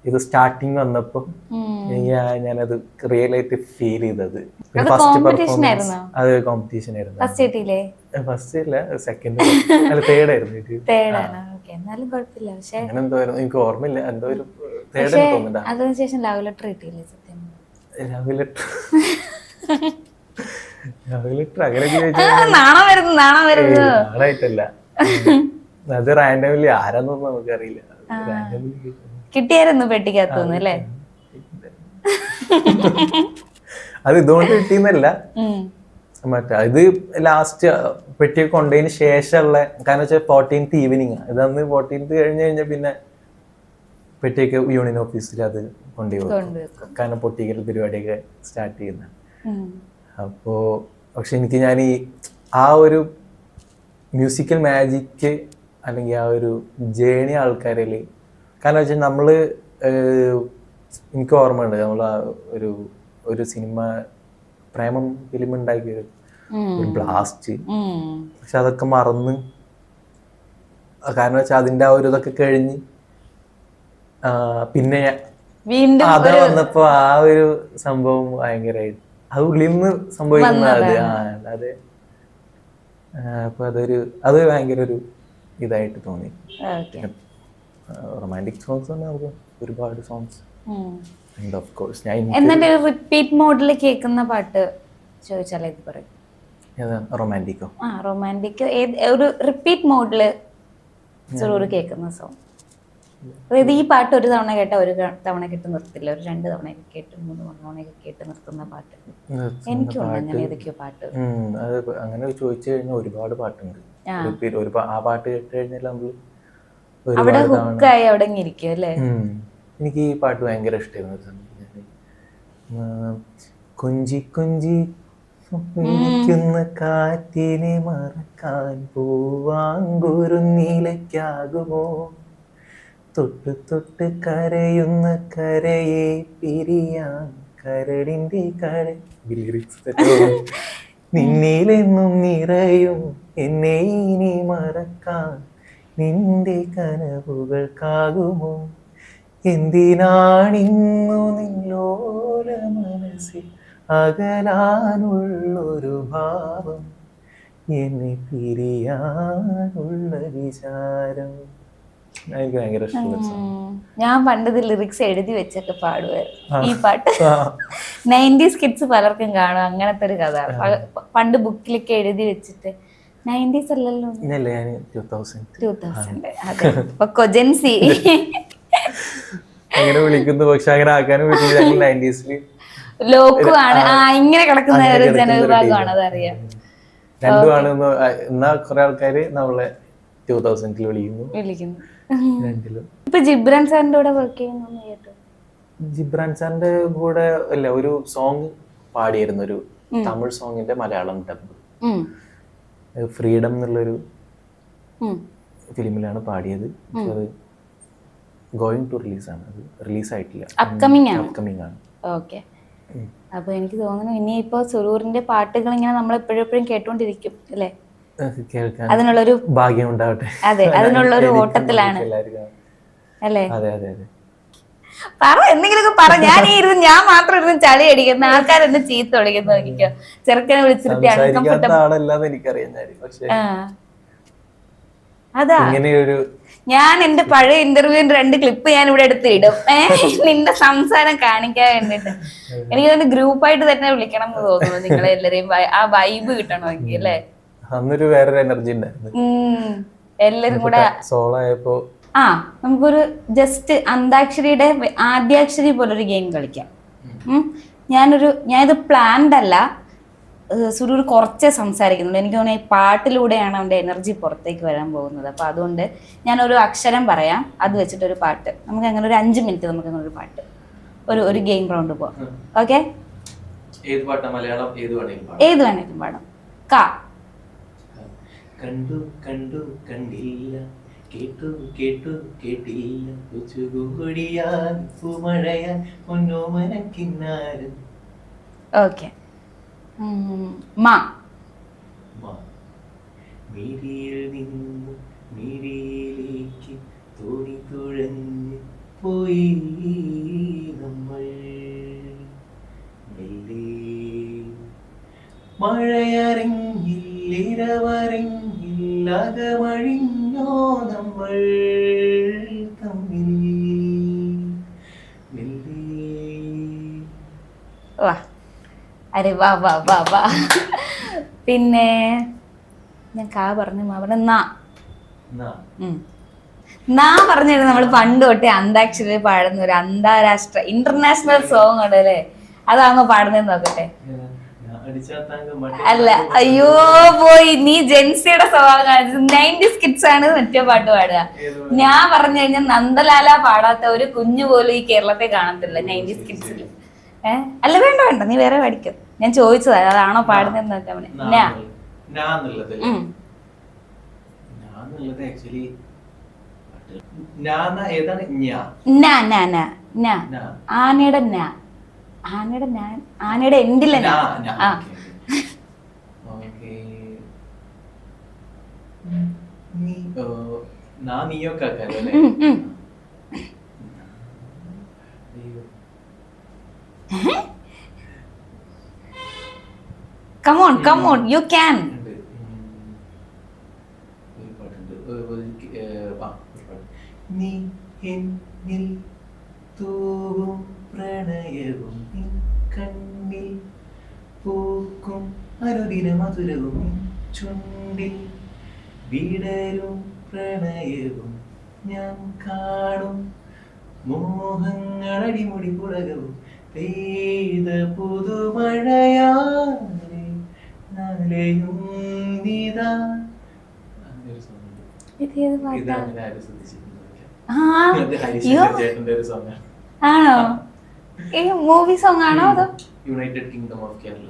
ഇത് സ്റ്റാർട്ടിങ് വന്നപ്പോ ഞാനത് റിയൽ ആയിട്ട് ഫീൽ ചെയ്തത്. പിന്നെ അത് ഫസ്റ്റ് competition പെർഫോമൻസ് ആയിരുന്നോ? അത് കോമ്പറ്റീഷൻ ആയിരുന്നു. ഫസ്റ്റ് കിട്ടിയില്ലേ? ഫസ്റ്റ് അല്ല, സെക്കൻഡ് അല്ല തേർഡ് ആയിരുന്നു ഇത്. തേർഡ് ആണ്. ഓക്കെ, എന്നാലും കുഴപ്പമില്ല. പക്ഷെ അങ്ങനെ എന്തോ ആയിരുന്നു, എനിക്ക് ഓർമ്മയില്ല, എന്തോ ഒരു തേർഡ് പക്ഷെ തോന്നുന്നുണ്ടാ. അതിനുശേഷം ലവ് ലെറ്റർ കിട്ടിയില്ലേ? സത്യം രാവിലെ അങ്ങനെയൊക്കെ ചോദിച്ചാൽ നാണം വരുന്നു, നാണം വരുന്നു. ആളായിട്ടല്ല, അത് റാൻഡമിലി ആരാന്നൊന്നും നമുക്കറിയില്ല. റാൻഡമിലി കിട്ടിയായിരുന്നു പെട്ടിക്കകത്തുനിന്ന് അല്ലേ? അത് ഇതുകൊണ്ട് കിട്ടിയെന്നല്ല, മറ്റേ ഇത് ലാസ്റ്റ് പെട്ടിയൊക്കെ കൊണ്ടതിന് ശേഷമുള്ള, കാരണം വെച്ചാൽ 14th ഈവനിങ് ഇതന്ന്. 14th കഴിഞ്ഞ് കഴിഞ്ഞാൽ പിന്നെ പെട്ടിയൊക്കെ യൂണിയൻ ഓഫീസിൽ അത് കൊണ്ടുപോകും, കാരണം പൊട്ടിക്കൽ പരിപാടിയൊക്കെ സ്റ്റാർട്ട് ചെയ്യുന്ന. അപ്പോ പക്ഷെ എനിക്ക് ഞാൻ ആ ഒരു മ്യൂസിക്കൽ മാജിക്ക് അല്ലെങ്കിൽ ആ ഒരു ജേണി ആൾക്കാരിൽ, കാരണം വെച്ചാൽ നമ്മള് എനിക്ക് ഓർമ്മയുണ്ട്, നമ്മൾ ഒരു സിനിമ പ്രേമം ഫിലിം ഉണ്ടാക്കിയ ഒരു ബ്ലാസ്റ്റ്, പക്ഷെ അതൊക്കെ മറന്ന്, കാരണം വെച്ചാൽ അതിന്റെ ആ ഒരു ഇതൊക്കെ കഴിഞ്ഞ് പിന്നെ അത് വന്നപ്പോ ആ ഒരു സംഭവം ഭയങ്കരമായിട്ട് അത് ഉള്ളിൽ നിന്ന് സംഭവിക്കുന്ന അതെ. അപ്പൊ അത് ഭയങ്കര ഒരു ഇതായിട്ട് തോന്നി. റൊമാൻറ്റിക് സോങ്സ് തന്നെ നമുക്ക് ഒരുപാട് സോങ്സ്. ഓഫ് കോഴ്സ് എന്നിട്ട് റിപ്പീറ്റ് മോഡിൽ കേൾക്കുന്ന പാട്ട് ചോദിച്ചാൽ ഇത് പറയും. റൊമാൻറ്റിക്കോ? റൊമാൻറ്റിക് ഒരു റിപ്പീറ്റ് മോഡില് സുറൂർ കേൾക്കുന്ന സോങ്. അതായത് ഈ പാട്ട് ഒരു തവണ കേട്ട ഒരു തവണ കേട്ട് നിർത്തില്ല, ഒരു 2 തവണ കേട്ട് 3 തവണയൊക്കെ കേട്ട് നിർത്തുന്ന പാട്ട് എനിക്കുണ്ട്. അങ്ങനെ ഏതൊക്കെയോ പാട്ട് അത് അങ്ങനെ ചോദിച്ചു കഴിഞ്ഞാൽ ഒരുപാട് പാട്ടുണ്ട്. ആ പാട്ട് കേട്ട് കഴിഞ്ഞാൽ നമ്മൾ അവിടെ ഹുക്കായി അവിടെ ഇരിക്കും അല്ലേ? എനിക്ക് ഈ പാട്ട് ഭയങ്കര ഇഷ്ടമായിരുന്നു. കൊഞ്ചി കൊഞ്ചി വിളിക്കുന്ന കാറ്റിനെ മറക്കാൻ പൂവാങ്കുരുന്നിലയ്ക്കാകുമോ, തൊട്ട് തൊട്ട് കരയുന്ന കരയെ പിരിയാൻ കരടിന്റെ നിന്നിലെന്നും നിറയും എന്നെ ഇനി മറക്കാൻ നിന്റെ കനവുകൾക്കാകുമോ, എന്തിനാണിന്നു നിന്നോല മനസ്സിൽ അകലാനുള്ളൊരു ഭാവം, എന്നെ പിരിയാനുള്ള വിചാരം. എനിക്ക് ഭയങ്കര ഇഷ്ടമുള്ള. ഞാൻ പണ്ടത് ലിറിക്സ് എഴുതി വെച്ചൊക്കെ പാടുമായിരുന്നു ഈ പാട്ട്. 90s കിഡ്സ് പലർക്കും കാണും അങ്ങനത്തെ ഒരു കഥ. പണ്ട് ബുക്കിലൊക്കെ എഴുതി വെച്ചിട്ട് 90s അല്ലല്ലോ, 2000 അതെ. അപ്പൊ കൊജൻസി അങ്ങനെ വിളിക്കുന്നു, പക്ഷെ അങ്ങനെ ആക്കാനും പറ്റില്ല. 90s ലോക്കുമാണ് ഇങ്ങനെ കിടക്കുന്ന ഒരു ജനവിഭാഗമാണ്, അതറിയാം. രണ്ടുമാണ്. എന്നാ കുറെ ആൾക്കാര് നമ്മളെ 2000 വിളിക്കുന്നു. ഇപ്പൊ ജിബ്രാൻ സാറിന്റെ കൂടെ വർക്ക് ചെയ്യുന്നു കേട്ടോ. ജിബ്രാൻ സാറിന്റെ കൂടെ അല്ല, ഒരു സോങ് പാടിയിരുന്നു, ഒരു തമിഴ് സോങ്ങിന്റെ മലയാളം ഡബ്. ഫ്രീഡം എന്നുള്ളൊരു ഫിലിമിലാണ് പാടിയത്. പക്ഷെ അത് ഗോയിങ് ടു റിലീസാണ്, അത് റിലീസായിട്ടില്ല, അപ്കമിങ് ആണ്. ഓക്കെ. അപ്പൊ എനിക്ക് തോന്നുന്നു ഇനിയിപ്പോ സുറൂറിന്റെ പാട്ടുകൾ ഇങ്ങനെ നമ്മൾ എപ്പോഴും കേട്ടോണ്ടിരിക്കും അല്ലേ? അതിനുള്ളൊരു ഭാഗ്യം ഉണ്ടാവട്ടെ. അതെ, അതിനുള്ളൊരു ഓട്ടത്തിലാണ് അല്ലേ? പറ, എന്തെങ്കിലുമൊക്കെ പറ. ഞാൻ മാത്രം ഇരുന്ന് ചളി അടിക്കുന്ന ആൾക്കാരെന്നെ ചീത്ത വിളിക്കുന്നു. നോക്കിക്കോ, ചെറുക്കനെ വിളിച്ചിട്ട് അതാ ഞാൻ എന്റെ പഴയ ഇന്റർവ്യൂവിന്റെ 2 ക്ലിപ്പ് ഞാൻ ഇവിടെ എടുത്ത് ഇടും, നിന്റെ സംസാരം കാണിക്കാൻ വേണ്ടിട്ട്. എനിക്ക് തോന്നുന്നു ഗ്രൂപ്പായിട്ട് തന്നെ വിളിക്കണം എന്ന് തോന്നുന്നു നിങ്ങളെ എല്ലാരെയും, ആ വൈബ് കിട്ടണമെങ്കിൽ അല്ലേ? വേറൊരു എനർജി ഉണ്ടായിരുന്നു എല്ലാരും കൂടെ സോളോ ആയപ്പോ. നമുക്കൊരു ജസ്റ്റ് അന്താക്ഷരിയുടെ ആദ്യാക്ഷരി പോലൊരു ഗെയിം കളിക്കാം. ഞാനിത് പ്ലാൻഡ് അല്ല, സുരൂർ കുറച്ചേ സംസാരിക്കുന്നുണ്ട്. എനിക്ക് തോന്നുന്നു ഈ പാട്ടിലൂടെയാണ് അവന്റെ എനർജി പുറത്തേക്ക് വരാൻ പോകുന്നത്. അപ്പൊ അതുകൊണ്ട് ഞാനൊരു അക്ഷരം പറയാം, അത് വെച്ചിട്ടൊരു പാട്ട്. നമുക്ക് അങ്ങനെ ഒരു 5 മിനിറ്റ് നമുക്ക് അങ്ങനെ ഒരു പാട്ട്, ഒരു ഗെയിം റൗണ്ട് പോവാം. ഓക്കെ? ഏത് വേണേലും പാടാം. കണ്ടു കണ്ടു കണ്ടില്ല, കേട്ടു കേട്ടു കേട്ടില്ല, ഓക്കെ. മിഴിയിൽ നിന്നു മിഴിയിലേക്ക് തോണി തുഴഞ്ഞു പോയി മഴയറിഞ്ഞില്ലിരവറിഞ്ഞില്ലകമഴിഞ്ഞോ നമ്മൾ തമ്മിൽ വാ അരെ വാ വാ വാ വാ. പിന്നെ ഞാൻ കാ പറഞ്ഞു നാ പറഞ്ഞിരുന്നു നമ്മള് പണ്ട് തൊട്ടേ അന്താക്ഷരി പാടുന്ന ഒരു അന്താരാഷ്ട്ര ഇന്റർനാഷണൽ സോങ് ഉണ്ട് അല്ലേ, അതാണോ പാടുന്നതെന്ന് നോക്കട്ടെ. അല്ല, അയ്യോ പോയി, നീ ജെൻസിയുടെ സ്വഭാവം കാണിച്ചത്. 90s കിഡ്സ് ആണ് മറ്റേ പാട്ട് പാടുക. ഞാൻ പറഞ്ഞു കഴിഞ്ഞാൽ നന്ദലാല പാടാത്ത ഒരു കുഞ്ഞു പോലും ഈ കേരളത്തെ കാണത്തില്ല 90s കിഡ്സിൽ. അല്ല വേണ്ട വേണ്ട, നീ വേറെ പഠിക്കും. ഞാൻ ചോദിച്ചതാ അതാണോ പാടുന്നതെന്ന് നോക്കാൻ. ആനയുടെ ആനയുടെ എൻഡിലെ Come on, you can. നീ എന്നിൽ തൂവും പ്രണയവും നിൻ കണ്ണിൽ പൂക്കും അനുദിന മധുരവും ചുണ്ടിൽ വിടരും പ്രണയവും ഞാൻ കാണും മോഹങ്ങളടിമുടി പുളകവും പെയ്ത പുതുമഴയാലെ നലയും നീതാ. ആണോ? ഈ മൂവി സോങ് ആണോ അതോ United kingdom of Kerala?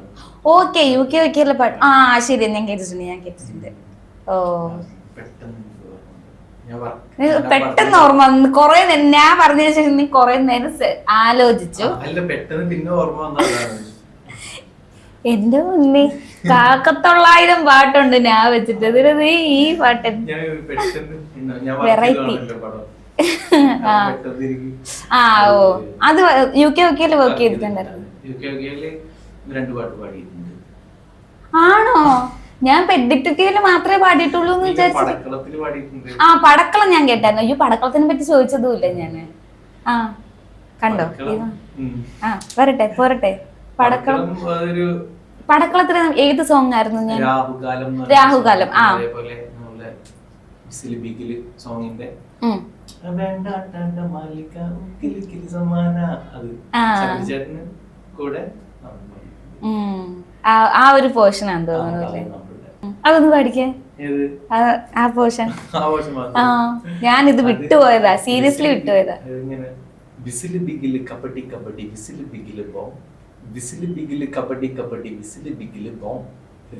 Okay, UK Kerala പാട്ട്. ആ ശരി, ഞാൻ കേട്ടിട്ടുണ്ട്. ഓ പെട്ടെന്ന് ഓർമ്മ വന്നു. കൊറേ ഞാൻ പറഞ്ഞതിന് ശേഷം നീ കൊറേ നേരം ആലോചിച്ചു. എന്റെ മുന്നേ 1000 പാട്ടുണ്ട് ഞാൻ വെച്ചിട്ട്. ഇതിന് നീ ഈ പാട്ട് വെറൈറ്റി. ആ ഓ, അത് UK വർക്ക് ചെയ്തിട്ടുണ്ടായിരുന്നു. ആണോ? ഞാൻ ഡിറ്റക്റ്റീവില് മാത്രമേ പാടിയിട്ടുള്ളൂ എന്ന് വിചാരിച്ചു. ആ പടക്കളം ഞാൻ കേട്ടായിരുന്നു. അയ്യോ, പടക്കളത്തിനെ പറ്റി ചോദിച്ചതുമില്ല ഞാന്. ആ കണ്ടോ? ആ പോരട്ടെ. പടക്കളത്തിന് ഏത് സോങ് ആയിരുന്നു? ഞാൻ രാഹുകാലം. ആ ആ ഒരു പോർഷൻ ആണെന്ന് തോന്നുന്നു അല്ലേ? അതൊന്ന് പഠിക്കേ ആ പോർഷൻ. ആ ഞാനിത് വിട്ടുപോയതാ, സീരിയസ്ലി വിട്ടുപോയതാ. വിസില് ബിഗില് കബഡി കബഡി വിസില് ബിഗില് ബോം, വിസില് ബിഗില് കബഡി കബഡി വിസില് ബിഗില് ബോം,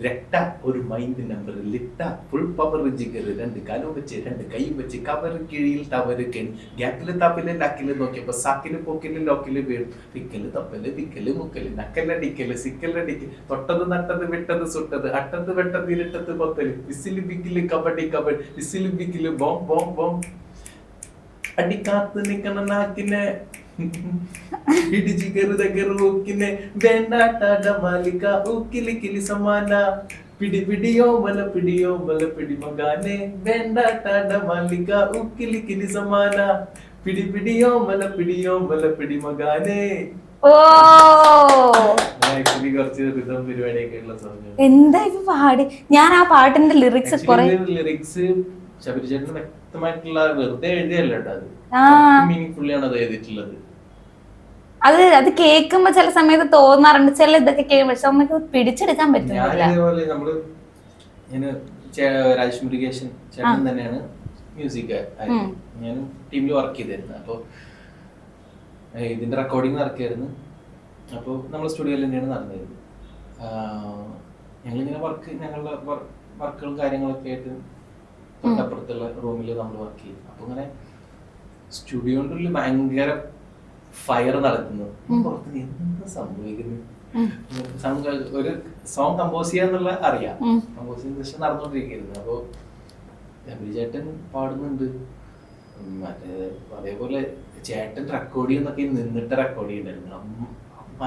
രക്ത ഒരു മൈൻഡ് നമ്പർ ലിറ്റ ഫുൾ പവർ ജിഗർ, 2 കാലും വെച്ച് 2 കൈയും വെച്ച് കവറ് കീഴിൽ ടവറ് കെണി, ഗ്യാപ്പില് തപ്പില് ലക്കില് നോക്കിയപ്പോ സാക്കില് പോക്കില് ലോക്കില് വീഴും, പിക്കല് തപ്പല് പിക്കല് മുക്കല് നക്കലടിക്കല് സിക്കലടിക്കല്, തൊട്ടത് നട്ടത് വിട്ടത് സുട്ടത് അട്ടത് വെട്ടത് ഇരുട്ടത് പൊത്തല്, വിസില് ബിഗില് കബഡി കബഡി വിസില് ബിഗില് ബോം ബോം ബോം, അടിക്കാത്ത് നിക്കണ നാക്കിനെ ഇടിജിഗറ് ദഗറ് ഊക്കിനെ വേണ്ടാട്ടാട മാലിക ഊക്കിലി കിലി സമാന, പിടി പിടിയോ മല പിടി മകാനെ വേണ്ടാട്ടാട മാലിക ഊക്കിലി കിലി സമാന, പിടി പിടിയോ മല പിടി മകാനെ. ഓ കുറച്ച് റിതം പരിപാടിയൊക്കെ ഉള്ള സമയം. എന്താ ഇപ്പൊ പാടി? ഞാൻ ആ പാട്ടിന്റെ ലിറിക്സ് ശബരിചേട്ടന് വ്യക്തമായിട്ടുള്ള വെറുതെ എഴുതിയല്ല കേട്ടോ, അത് മീനിങ് ഫുള്ളിയാണ് അത് എഴുതിയിട്ടുള്ളത്. അത് കേൾക്കുമ്പോ ചില സമയത്ത് തോന്നാറുണ്ട്, ചില ഇതൊക്കെ കേൾക്കുമ്പോ പക്ഷെ നമുക്ക് പിടിച്ചെടുക്കാൻ പറ്റുന്നില്ല. ഞാനിതേപോലെ നമ്മള് രാജേഷ് മുരുകേശൻ ചേട്ടൻ തന്നെയാണ് മ്യൂസിക്, ഞാനും ടീമിൽ വർക്ക് ചെയ്തിരുന്നു. അപ്പൊ ഇതിന്റെ റെക്കോർഡിങ് നടക്കായിരുന്നു. അപ്പോൾ നമ്മൾ സ്റ്റുഡിയോയിൽ തന്നെയാണ് നടന്നിരുന്നത്. ഞങ്ങളിങ്ങനെ ഞങ്ങളുടെ വർക്കുകളും കാര്യങ്ങളൊക്കെ ആയിട്ട് തൊട്ടപ്പുറത്തുള്ള റൂമിൽ നമ്മൾ വർക്ക് ചെയ്യും. അപ്പൊ ഇങ്ങനെ സ്റ്റുഡിയോന്റെ ഉള്ളിൽ ഭയങ്കര ഫയർ നടക്കുന്നു. പുറത്ത് എന്താ സംഭവിക്കുന്നത്? ഒരു സോങ് കമ്പോസ് ചെയ്യാന്നുള്ള അറിയാം, കമ്പോസിംഗ് സെഷൻ നടന്നുകൊണ്ടിരിക്കുന്നു. അപ്പൊ ചേട്ടൻ പാടുന്നുണ്ട്, മറ്റേ അതേപോലെ ചേട്ടൻ റെക്കോർഡ് ചെയ്യുന്നൊക്കെ നിന്നിട്ട് റെക്കോർഡ് ചെയ്യുന്നുണ്ടായിരുന്നു.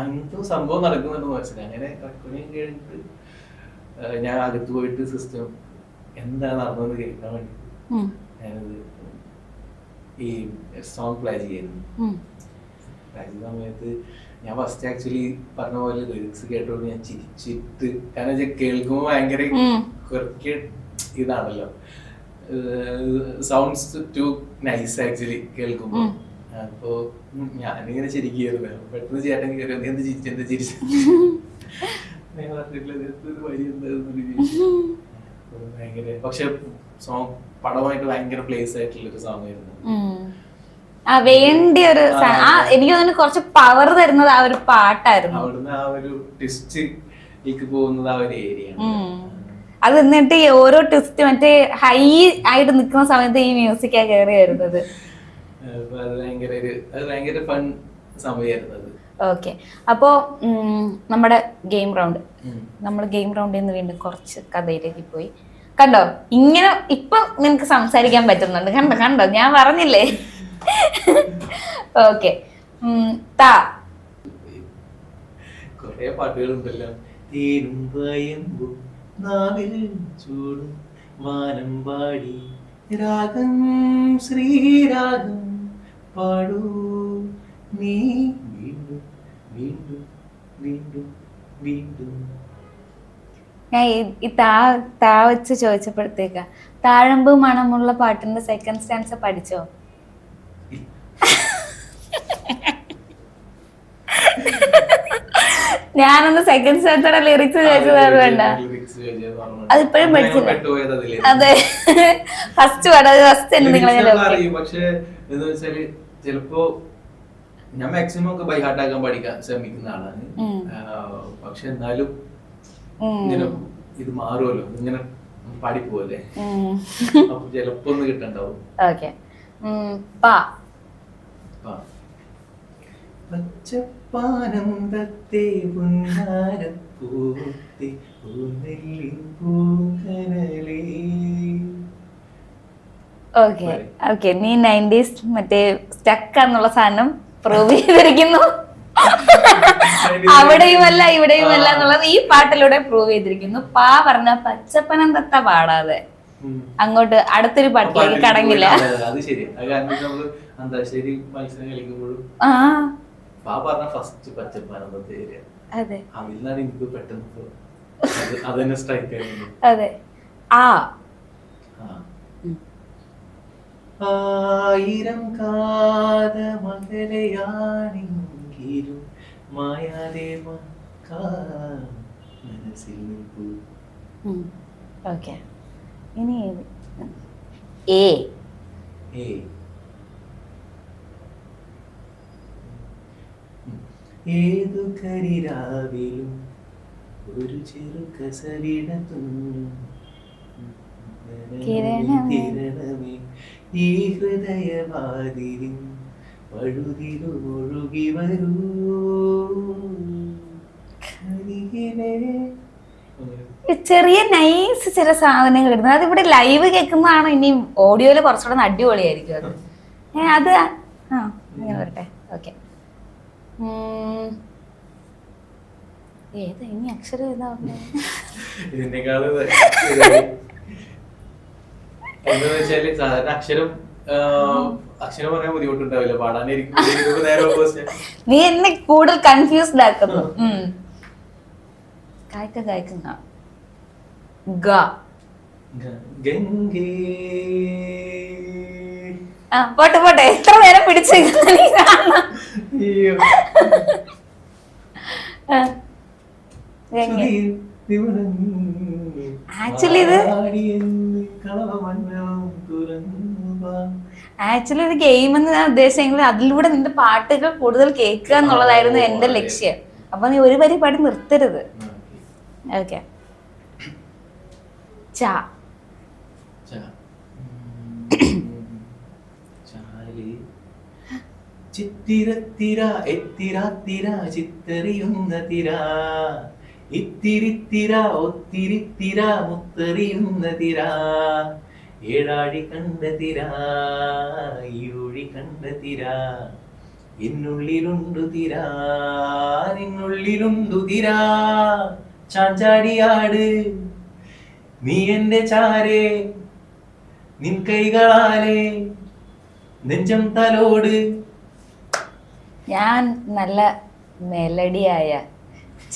എന്തോ സംഭവം നടക്കുന്നുണ്ട് മനസ്സിലായി. അങ്ങനെ റെക്കോർഡിങ് കഴിഞ്ഞിട്ട് ഞാൻ അകത്ത് പോയിട്ട് സിസ്റ്റം എന്താ നടന്നത് കേൾക്കാൻ വേണ്ടി ഞാനത് ഈ സോങ് പ്ലേ ചെയ്യുന്നു. പ്ലേ ചെയ്ത സമയത്ത് ഞാൻ ഫസ്റ്റ് ആക്ച്വലി പറഞ്ഞ പോലെ ലിറിക്സ് കേട്ടോണ്ട് ഞാൻ ചിരിച്ചിട്ട്, കാരണം കേൾക്കുമ്പോൾ ഭയങ്കര കുറച്ച് ഇതാണല്ലോ, സൗണ്ട്സ് ടു നൈസ് ആക്ച്വലി കേൾക്കുമ്പോൾ. അപ്പോ ഞാനിങ്ങനെ ചിരിക്കുകയായിരുന്നു. പെട്ടെന്ന് ചേട്ടൻ കയറി എന്ത് ചിരിച്ചു ഭയങ്കര, പക്ഷെ സോങ് പടമായിട്ട് ഭയങ്കര പ്ലേസ് ആയിട്ടുള്ള ഒരു സോങ് ആയിരുന്നു. വേണ്ടിയ ഒരു എനിക്ക് തോന്നുന്നു കുറച്ച് പവർ തരുന്നത് ആ ഒരു പാട്ടായിരുന്നു. അവിടുന്ന് ആ ഒരു ട്വിസ്റ്റിലേക്ക് പോകുന്നത് ആ ഒരു ഏരിയ. അത് എന്നിട്ട് ഓരോ ട്വിസ്റ്റ് മറ്റേ ഹൈ ആയിട്ട് നിൽക്കുന്ന സമയത്ത് ഈ മ്യൂസിക്കാ കയറി വരുന്നത്. അത് ഭയങ്കര ഫൺ സമയമായിരുന്നു അത്. ഓക്കെ, അപ്പോ നമ്മുടെ ഗെയിം റൗണ്ട്, നമ്മൾ ഗെയിം റൗണ്ടിൽ നിന്ന് വീണ്ടും കുറച്ച് കഥയിലേക്ക് പോയി. കണ്ടോ, ഇങ്ങനെ ഇപ്പൊ നിനക്ക് സംസാരിക്കാൻ പറ്റുന്നുണ്ട്. കണ്ടോ കണ്ടോ, ഞാൻ പറഞ്ഞില്ലേ. ഓക്കെ, കൊറേ പാട്ടുകളുണ്ടല്ലോ. ചൂടും വാനം പാടി രാഗം ശ്രീരാഗം പാടൂ നീ വീണ്ടും വീണ്ടും വീണ്ടും വീണ്ടും. ഞാൻ ഈ താ വെച്ച് ചോദിച്ചപ്പോഴത്തേക്കാ താഴമ്പ് മണമുള്ള പാട്ടിന്റെ സെക്കൻഡ് സ്റ്റാൻസ് പഠിച്ചോ? ഞാനൊന്ന് സെക്കൻഡ് സ്റ്റാൻസോടെ ലിറിക്സ് ചോദിച്ചതാണ്. വേണ്ട, അതിപ്പോഴും പഠിച്ചില്ല. അതെ, ഫസ്റ്റ് പക്ഷെ എന്ന് വെച്ചാല് ചിലപ്പോ ഞാൻ മാക്സിമം ഒക്കെ ബൈ ഹാർട്ട് ആക്കാൻ പഠിക്കാൻ ശ്രമിക്കുന്ന ആളാണ്. പക്ഷെ എന്നാലും ഇങ്ങനെ ഇത് മാറുമല്ലോ, ഇങ്ങനെ പാടിപ്പോലെ, അപ്പൊ ചിലപ്പോ ഒന്ന് കിട്ടണ്ടാവും. പച്ചപ്പാനന്ദത്തെ പുന്നാരപ്പൂത്തെ പൂനെല്ലിൻ പൂങ്കനലേ. ഓക്കെ, നീ 90s മറ്റേ സ്റ്റക്കാന്നുള്ള സാധനം പ്രൂവ് ചെയ്തിരിക്കുന്നു. അവിടെയുമല്ല ഇവിടെയുമല്ല എന്നുള്ളത് ഈ പാട്ടിലൂടെ പ്രൂവ് ചെയ്തിരിക്കുന്നു. പറഞ്ഞ പച്ചപ്പനന്തത്ത പാടാതെ അങ്ങോട്ട് അടുത്തൊരു പാട്ടിലേക്ക് കടങ്ങില്ല. അത് ശരിയാണ്. അന്താക്ഷരി മത്സരം കളിക്കുമ്പോഴും ഫസ്റ്റ് പച്ചപ്പാനന്ദത്തെ അതെ, അതിലാണ് എനിക്ക് പെട്ടെന്ന് അതന്നെ സ്ട്രൈക്ക് ആയിരുന്നു. അതെ, ആയിരം കാതമകലയാണെങ്കിലും മായാതെ മനസ്സിൽ നിൽക്കൂ. ഓക്കെ, ഇനി ഏതു കരിരാവിലും ഒരു ചെറു കസവിടത്തുന്നു കിരണമേ ഈ ഹൃദയവാതിലിൻ പഴുതിലൊഴുകി വരൂ. ചെറിയ നൈസ് ചില സാധനങ്ങൾ ഇടുന്നത്. അതിവിടെ ലൈവ് കേൾക്കുന്നതാണോ ഇനി ഓഡിയോയില് കുറച്ചുകൂടെ അടിപൊളിയായിരിക്കും അത്. അത് ഇങ്ങനെ വരട്ടെ. ഓക്കെ, ഏതാ ഇനി അക്ഷരം ഏതാ സാധാരണ അക്ഷരം പറയാൻ ബുദ്ധിമുട്ടുണ്ടാവില്ല, പാടാനായിരിക്കും. നീ എന്നെ കൂടുതൽ കൺഫ്യൂസ്ഡ് ആക്കുന്നു. കായ്ക്കുന്ന പോട്ടെ, എത്ര നേരം പിടിച്ചു. ആക്ച്വലി ഇത് ഗെയിം എന്ന് ഞാൻ ഉദ്ദേശിച്ചെങ്കിൽ അതിലൂടെ നിന്റെ പാട്ടുകൾ കൂടുതൽ കേൾക്കുക എന്നുള്ളതായിരുന്നു എന്റെ ലക്ഷ്യം. അപ്പൊ നീ ഒരു വരി പാടി നിർത്തരുത്. ഓക്കെ, ചിത്തിരത്തിര എത്തിരാത്തിര ചിത്തറിയുന്ന തിര ഇത്തിരിത്തിര ഒത്തിരിത്തിര മുത്തെറിയുന്ന തിര ഏഴാഴി കണ്ട തിര ഈഴി കണ്ട തിര എന്നുള്ളിലുണ്ടു തിര നിന്നുള്ളിലുണ്ടു തിര ചാഞ്ചാടിയാട് നീ എന്റെ ചാരേ നിൻ കൈകളാലേ നെഞ്ചം തലോട്. ഞാൻ നല്ല മെലഡിയായ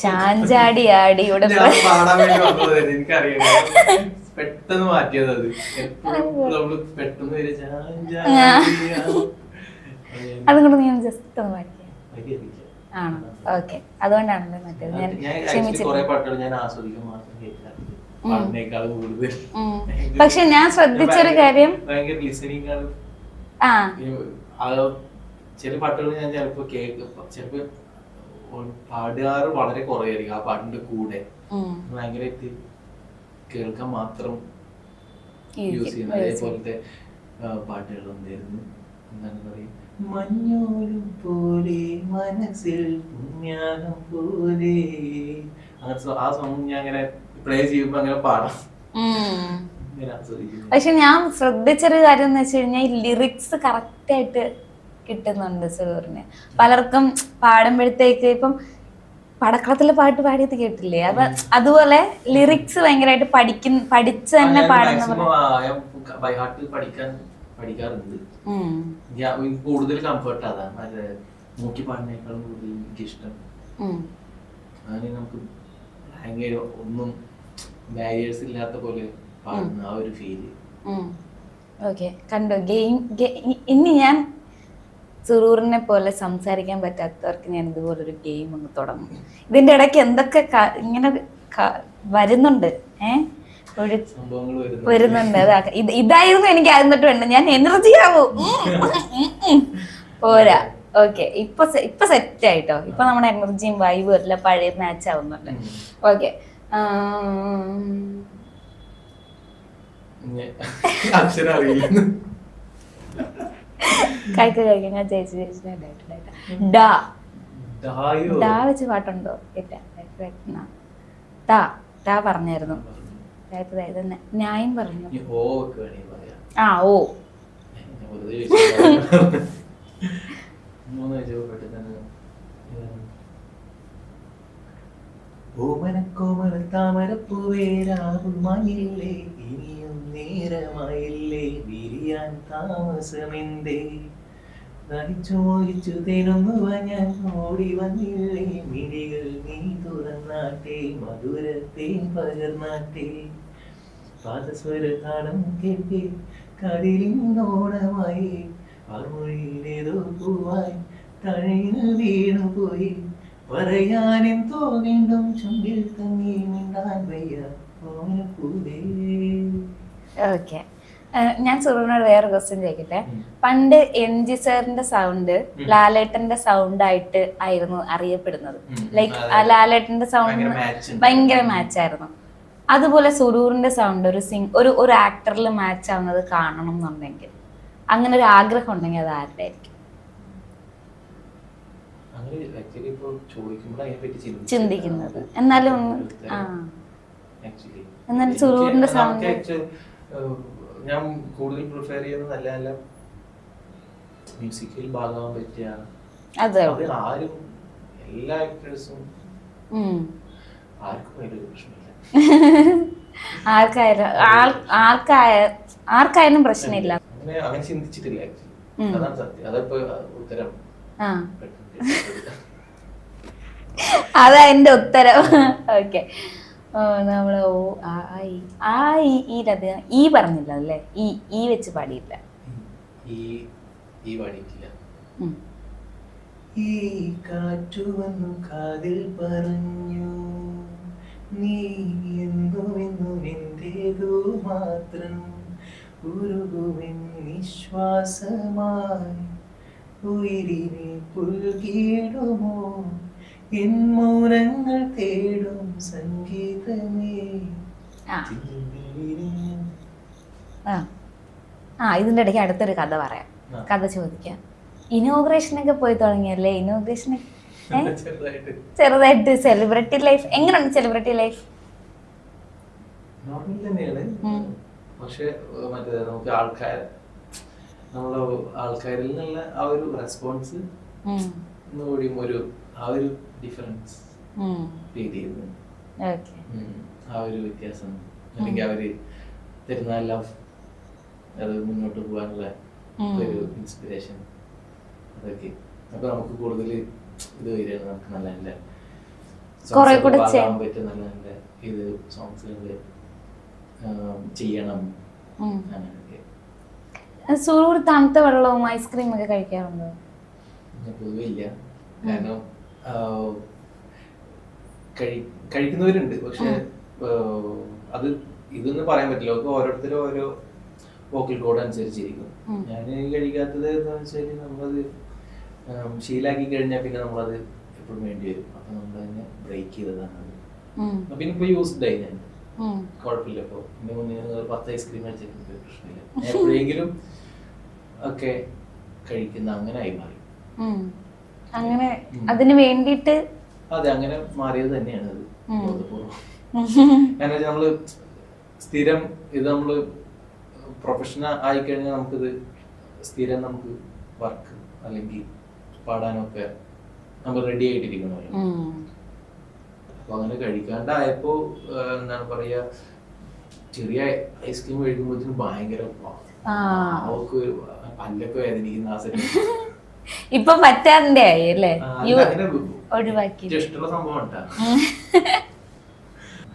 ചാഞ്ചാടി ആടി ഇവിടെ പാടാൻ വേണ്ടി വന്നത് എനിക്കറിയാം, പെട്ടെന്ന് മാറ്റിയത് അത്. നമ്മള് പെട്ടെന്ന് അതുകൊണ്ട് ഞാൻ ജസ്റ്റ് ഒന്ന് പാടിക്കാം. ആണോ? ഓക്കെ, അതുകൊണ്ടാണല്ലോ മറ്റേത് ഞാൻ കുറെ പാട്ടുകൾ ഞാൻ ആസ്വദിക്കാൻ മാത്രം കേൾക്കാറുണ്ട്, പാടിനേക്കാളും കൂടുതൽ. പക്ഷെ ഞാൻ ശ്രദ്ധിച്ചൊരു കാര്യം, ഭയങ്കര ലിസണിങ് ആണ്. ചില പാട്ടുകൾ ഞാൻ ചിലപ്പോ ചിലപ്പോ പാടുകാറ് വളരെ കുറവായിരിക്കും ആ പാട്ടിന്റെ കൂടെ, ഭയങ്കരമായിട്ട് കേൾക്കാൻ മാത്രം യൂസ് ചെയ്യുന്ന അതേപോലത്തെ പാട്ടുകൾ ഉണ്ടായിരുന്നു. എന്താണ് പറയും, മഞ്ഞോലും പോലെ മനസ്സിൽ പുണ്യാകം പോലെ, അങ്ങനെ ആ സോങ് ഞാൻ അങ്ങനെ പ്ലേ ചെയ്യുമ്പോ അങ്ങനെ പാടാം. പക്ഷെ ഞാൻ ശ്രദ്ധിച്ചൊരു കാര്യം എന്ന് വെച്ച് കഴിഞ്ഞാൽ ലിറിക്സ് കറക്റ്റ് ആയിട്ട് കിട്ടുന്നുണ്ട് സുരൂറിന്. പലർക്കും പാടുമ്പോഴത്തേക്ക് ഇപ്പം പടക്കളത്തില് പാട്ട് പാടിയത് കേട്ടില്ലേ, അപ്പൊ അതുപോലെ ലിറിക്സ് ഭയങ്കരമായിട്ട് പഠിച്ച് തന്നെ പാടുന്ന പഠിക്കാറുണ്ട്. കൂടുതൽ കംഫർട്ട് അതാണ്, അത് നോക്കി പാടിനേക്കാളും കൂടുതൽ എനിക്കിഷ്ടം. അങ്ങനെ നമുക്ക് ഭയങ്കര ഒന്നും ബാരിയേഴ്സ് ഇല്ലാത്ത പോലെ പാടുന്ന ആ ഒരു ഫീല്. ഓക്കെ, കണ്ടോ ഇനി ഞാൻ സുറൂറിനെ പോലെ സംസാരിക്കാൻ പറ്റാത്തവർക്ക് ഞാൻ ഇതുപോലൊരു ഗെയിം ഒന്ന് തുടങ്ങും. ഇതിന്റെ ഇടയ്ക്ക് എന്തൊക്കെ ഇങ്ങനെ വരുന്നുണ്ട്, വരുന്നുണ്ട്. ഇതായിരുന്നു എനിക്ക് ആദ്യം തൊട്ട് വേണ്ട, ഞാൻ എനർജി ആവും പോരാ. ഓക്കെ, ഇപ്പൊ സെറ്റ് ആയിട്ടോ, ഇപ്പൊ നമ്മുടെ എനർജിയും വൈബും എല്ലാം പഴയ മാച്ച് ആവുന്നുണ്ട്. ഓക്കെ, കഴിക്കാം. ഞാൻ ചേച്ചി ഡാ വെച്ച് പാട്ടുണ്ടോ? ടാ പറഞ്ഞായിരുന്നു, ന്യായം പറഞ്ഞു. ആ ഓ ഓമനക്കോമന താമരപ്പൂവേരാകുമായില്ലേ, ഇനിയും നേരമായില്ലേ, വിരിയാൻ താമസമെന്തേ, നടിച്ചു മോഹിച്ചു തേനൊന്നുവ ഞാൻ ഓടി വന്നില്ലേ, മിഴികൾ നീ തുറന്നാട്ടെ, മധുരത്തെ പകർന്നാട്ടെ, പാദസ്വര താളം കേട്ടേ കടലിനോണമായി, ആർമൊഴിയിലേതോ പൂവായി തഴയിന് വീണുപോയി, പറയാനെന്തോ വീണ്ടും ചുണ്ടിൽ തങ്ങി മിണ്ടാൻ വയ്യ ഓമനപ്പൂവേ. ഓക്കെ, ഞാൻ സുറൂറിനോട് വേറെ ക്വസ്റ്റ്യൻ ചോദിക്കട്ടെ. പണ്ട് MG സാറിന്റെ സൗണ്ട് ലാലേട്ടന്റെ സൗണ്ട് ആയിട്ട് ആയിരുന്നു അറിയപ്പെടുന്നത്. ലൈക്ക് ലാലേട്ടന്റെ സൗണ്ട് ഭയങ്കര മാച്ച് ആയിരുന്നു. അതുപോലെ സുറൂറിന്റെ സൗണ്ട് ഒരു ആക്ടറിൽ മാച്ച് ആവുന്നത് കാണണം എന്നുണ്ടെങ്കിൽ, അങ്ങനെ ഒരു ആഗ്രഹം ഉണ്ടെങ്കിൽ അത് ആരുടെ ആയിരിക്കും? ചിന്തിക്കുന്നത് എന്നാലും സുറൂറിന്റെ സൗണ്ട് ഞാൻ കൂടുതൽ പ്രിഫർ ചെയ്യുന്നത് നല്ല നല്ല മ്യൂസിക്കൽ ഭാഗമാകാൻ പറ്റിയ ആരും എല്ലാ ആക്ടേഴ്സും ആർക്കും അതിലൊരു പ്രശ്നമില്ല. ആർക്കായാലും പ്രശ്നമില്ല. അങ്ങനെ ചിന്തിച്ചിട്ടില്ല ആക്ച്വലി, അതാണ് സത്യം. അതിപ്പോ ഉത്തരം അതാ എന്റെ ഉത്തരം. ഓക്കെ, നമ്മള് ഈ പറഞ്ഞില്ല അല്ലേ, ഈ വെച്ച് പാടിയില്ല. ഈ കാറ്റു വന്നു കാതിൽ പറഞ്ഞു, നീ എന്നും എന്റേതോ മാത്രം, ഉരുകുവിൻ നിശ്വാസമായി ഉയിരിനെ പുൽകിടുമോ, എൻ മൗനങ്ങൾ തേടും സംഗീതമേ. ഇതിന്റെ ഇടയ്ക്ക് അടുത്തൊരു കഥ പറയാം, കഥ ചോദിക്കാം. ഇനോഗ്രേഷനൊക്കെ പോയി തുടങ്ങിയല്ലേ? ഇനോഗ്രേഷൻ ചെറുതായിട്ട് സെലിബ്രിറ്റി ലൈഫ് എങ്ങനെയുണ്ട്? സെലിബ്രിറ്റി ലൈഫ് നോർമൽ തന്നെയാണ്, പക്ഷെ മറ്റേ നമുക്ക് ആൾക്കാരിൽ നിന്നുള്ള ആ ഒരു റെസ്പോൺസ് ഒന്നുകൂടിയും ആ ഒരു ഡിഫറൻസ് ഫീൽ ചെയ്യുന്നു. ആ ഒരു വ്യത്യാസം അല്ലെങ്കിൽ അവര് തരുന്നതെല്ലാം അത് മുന്നോട്ട് പോകാനുള്ള ഒരു ഇൻസ്പിറേഷൻ അതൊക്കെ. അപ്പൊ നമുക്ക് കൂടുതൽ ഇത് വരികയാണ്, നമുക്ക് നല്ല നല്ല പാടാൻ പറ്റും, നല്ല നല്ല ഇത് സോങ്സുകള് ചെയ്യണം അങ്ങനെയൊക്കെ. സുരൂർ തണുത്ത വെള്ളവും ഐസ്ക്രീം ഒക്കെ കഴിക്കാറുണ്ടോ? പൊതുവെ ഇല്ല, കാരണം കഴിക്കുന്നവരുണ്ട്, പക്ഷെ അത് ഇതൊന്നും പറയാൻ പറ്റില്ല. ഓരോരുത്തരും ഓരോ വോക്കൽ കോഡ് അനുസരിച്ചിരിക്കും. ഞാൻ കഴിക്കാത്തത് എന്താണെന്ന് വെച്ചാൽ നമ്മളത് ശീലാക്കി കഴിഞ്ഞാൽ പിന്നെ നമ്മളത് എപ്പോഴും വേണ്ടി വരും. അപ്പൊ നമ്മൾ തന്നെ ബ്രേക്ക് ചെയ്തതാണ് അത്. പിന്നെ ഇപ്പൊ യൂസ്ഡ് ആയി ഞാൻ, കുഴപ്പമില്ല. ഇപ്പൊ എന്റെ മുന്നേ 10 ഐസ്ക്രീം കഴിച്ചിട്ടുണ്ട്, പ്രശ്നമില്ല. എപ്പോഴെങ്കിലും ഒക്കെ കഴിക്കുന്ന അങ്ങനെ ആയി മാറി. അങ്ങനെ അതിന് വേണ്ടിട്ട് അതെ, അങ്ങനെ മാറിയത് തന്നെയാണ് അത് ബോധപൂർവ്വം. കാരണം നമ്മള് സ്ഥിരം ഇത് നമ്മള് പ്രൊഫഷണൽ ആയിക്കഴിഞ്ഞാൽ നമുക്കിത് സ്ഥിരം നമുക്ക് വർക്ക് അല്ലെങ്കിൽ പാടാനൊക്കെ നമ്മൾ റെഡി ആയിട്ടിരിക്കണമല്ലോ. അപ്പൊ അങ്ങനെ കഴിക്കാണ്ടായപ്പോ എന്താണ് പറയാ, ചെറിയ ഐസ്ക്രീം കഴിക്കുമ്പോഴത്തേനും ഭയങ്കര അവർക്ക് പല്ലൊക്കെ വേദനിക്കുന്ന ആ സെറ്റ്. ഇപ്പൊ പറ്റാതെ ആയി അല്ലേ, ഒഴിവാക്കി. ഇഷ്ടമുള്ള സംഭവം.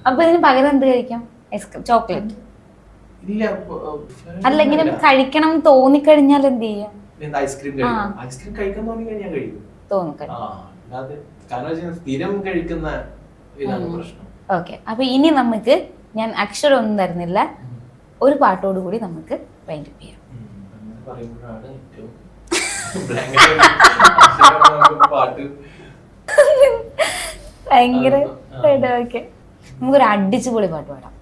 അപ്പൊ ഇതിന് പകരം എന്ത് കഴിക്കാം? Ice cream, chocolate? ഇല്ല, അല്ലെങ്കിലും കഴിക്കണം തോന്നിക്കഴിഞ്ഞാൽ എന്ത് ചെയ്യും? ഐസ്ക്രീം കഴിക്കാൻ തോന്നിക്കഴിഞ്ഞാൽ കഴിക്കും. സ്ഥിരം കഴിക്കുന്ന ഇതാണ് പ്രശ്നം. ഓക്കെ, അപ്പൊ ഇനി നമുക്ക്, ഞാൻ അക്ഷരം ഒന്നും തരുന്നില്ല, ഒരു പാട്ടോട് കൂടി നമുക്ക് വൈൻഡ് അപ്പ് ചെയ്യാം. ഭയങ്കര ഓക്കെ, നമുക്കൊരു അടിച്ചുപൊളി പാട്ട് പാടാം.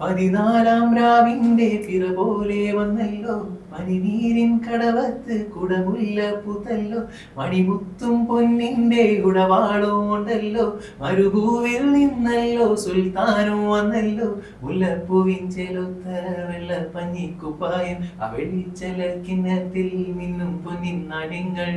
14 രാവിന്റെ പിറ പോലെ വന്നല്ലോ, മണിനീരിൻ കടവത്ത് കുടമുല്ല പൂത്തല്ലോ, മണിമുത്തും പൊന്നിന്റെ ഉടവാളോ ഉണ്ടല്ലോ, മരുഭൂവിൽ നിന്നല്ലോ സുൽത്താനും വന്നല്ലോ, മുല്ലപ്പൂവിൻ ചെലുത്ത വെള്ള പഞ്ഞിക്കുപ്പായം, അവളിച്ചല കിണ്ണത്തിൽ മിന്നും പൊന്നിൻ നാട്യങ്ങൾ,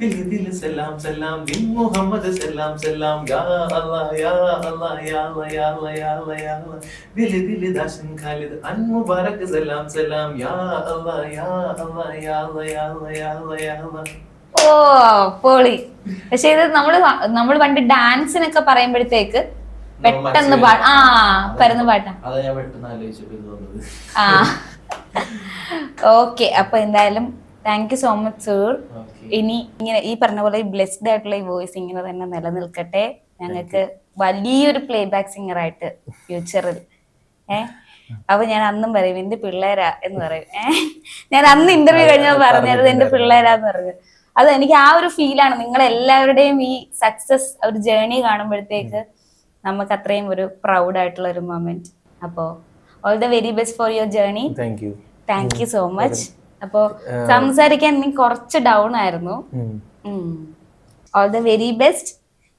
ദില് ദില് സലാം സലാം ബിൻ മുഹമ്മദ് സലാം സലാം, യാ അല്ലാഹ് യാ അല്ലാഹ് യാ അല്ലാഹ് യാ അല്ലാഹ് യാ അല്ലാഹ് യാ അല്ലാഹ്, ദില് ദില് ദാശൻ ഖാലിദ് അൻ മുബാറക് സലാം സലാം, യാ അല്ലാഹ് യാ അല്ലാഹ് യാ അല്ലാഹ് യാ അല്ലാഹ് യാ അല്ലാഹ് യാ അല്ലാഹ്. ഓ പൊളി. പക്ഷെ ഇത് നമ്മൾ പണ്ട് ഡാൻസിനൊക്കെ പറയുമ്പോഴത്തേക്ക് പെട്ടെന്ന് പരന്ന് പാട്ടാ. ഓക്കെ, അപ്പൊ എന്തായാലും താങ്ക് യു സോ മച്ച് സൂർ. ഇനി ഇങ്ങനെ ഈ പറഞ്ഞ പോലെ ബ്ലെസ്ഡ് ആയിട്ടുള്ള ഈ വോയിസ് ഇങ്ങനെ തന്നെ നിലനിൽക്കട്ടെ. ഞങ്ങൾക്ക് വലിയൊരു പ്ലേ ബാക്ക് സിംഗർ ആയിട്ട് ഫ്യൂച്ചറിൽ. അപ്പൊ ഞാൻ അന്നും പറയും എന്റെ പിള്ളേരാ എന്ന് പറയും. ഞാൻ അന്ന് ഇന്റർവ്യൂ കഴിഞ്ഞപ്പോൾ പറഞ്ഞത് എന്റെ പിള്ളേരാന്ന് പറഞ്ഞു. അത് എനിക്ക് ആ ഒരു ഫീലാണ്. നിങ്ങൾ എല്ലാവരുടെയും ഈ സക്സസ് ഒരു ജേർണി കാണുമ്പോഴത്തേക്ക് നമുക്ക് അത്രയും ഒരു പ്രൗഡ് ആയിട്ടുള്ള ഒരു മൊമെന്റ്. അപ്പോ all the very best for your journey. Thank you so much. അപ്പോ സംസാരിക്കാൻ നീ കുറച്ച് ഡൗൺ ആയിരുന്നു. All the very best.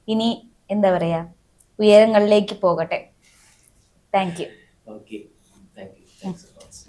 ഇനി എന്താ പറയാ, ഉയരങ്ങളിലേക്ക് പോകട്ടെ. Thank you. Okay, thank you. Thanks.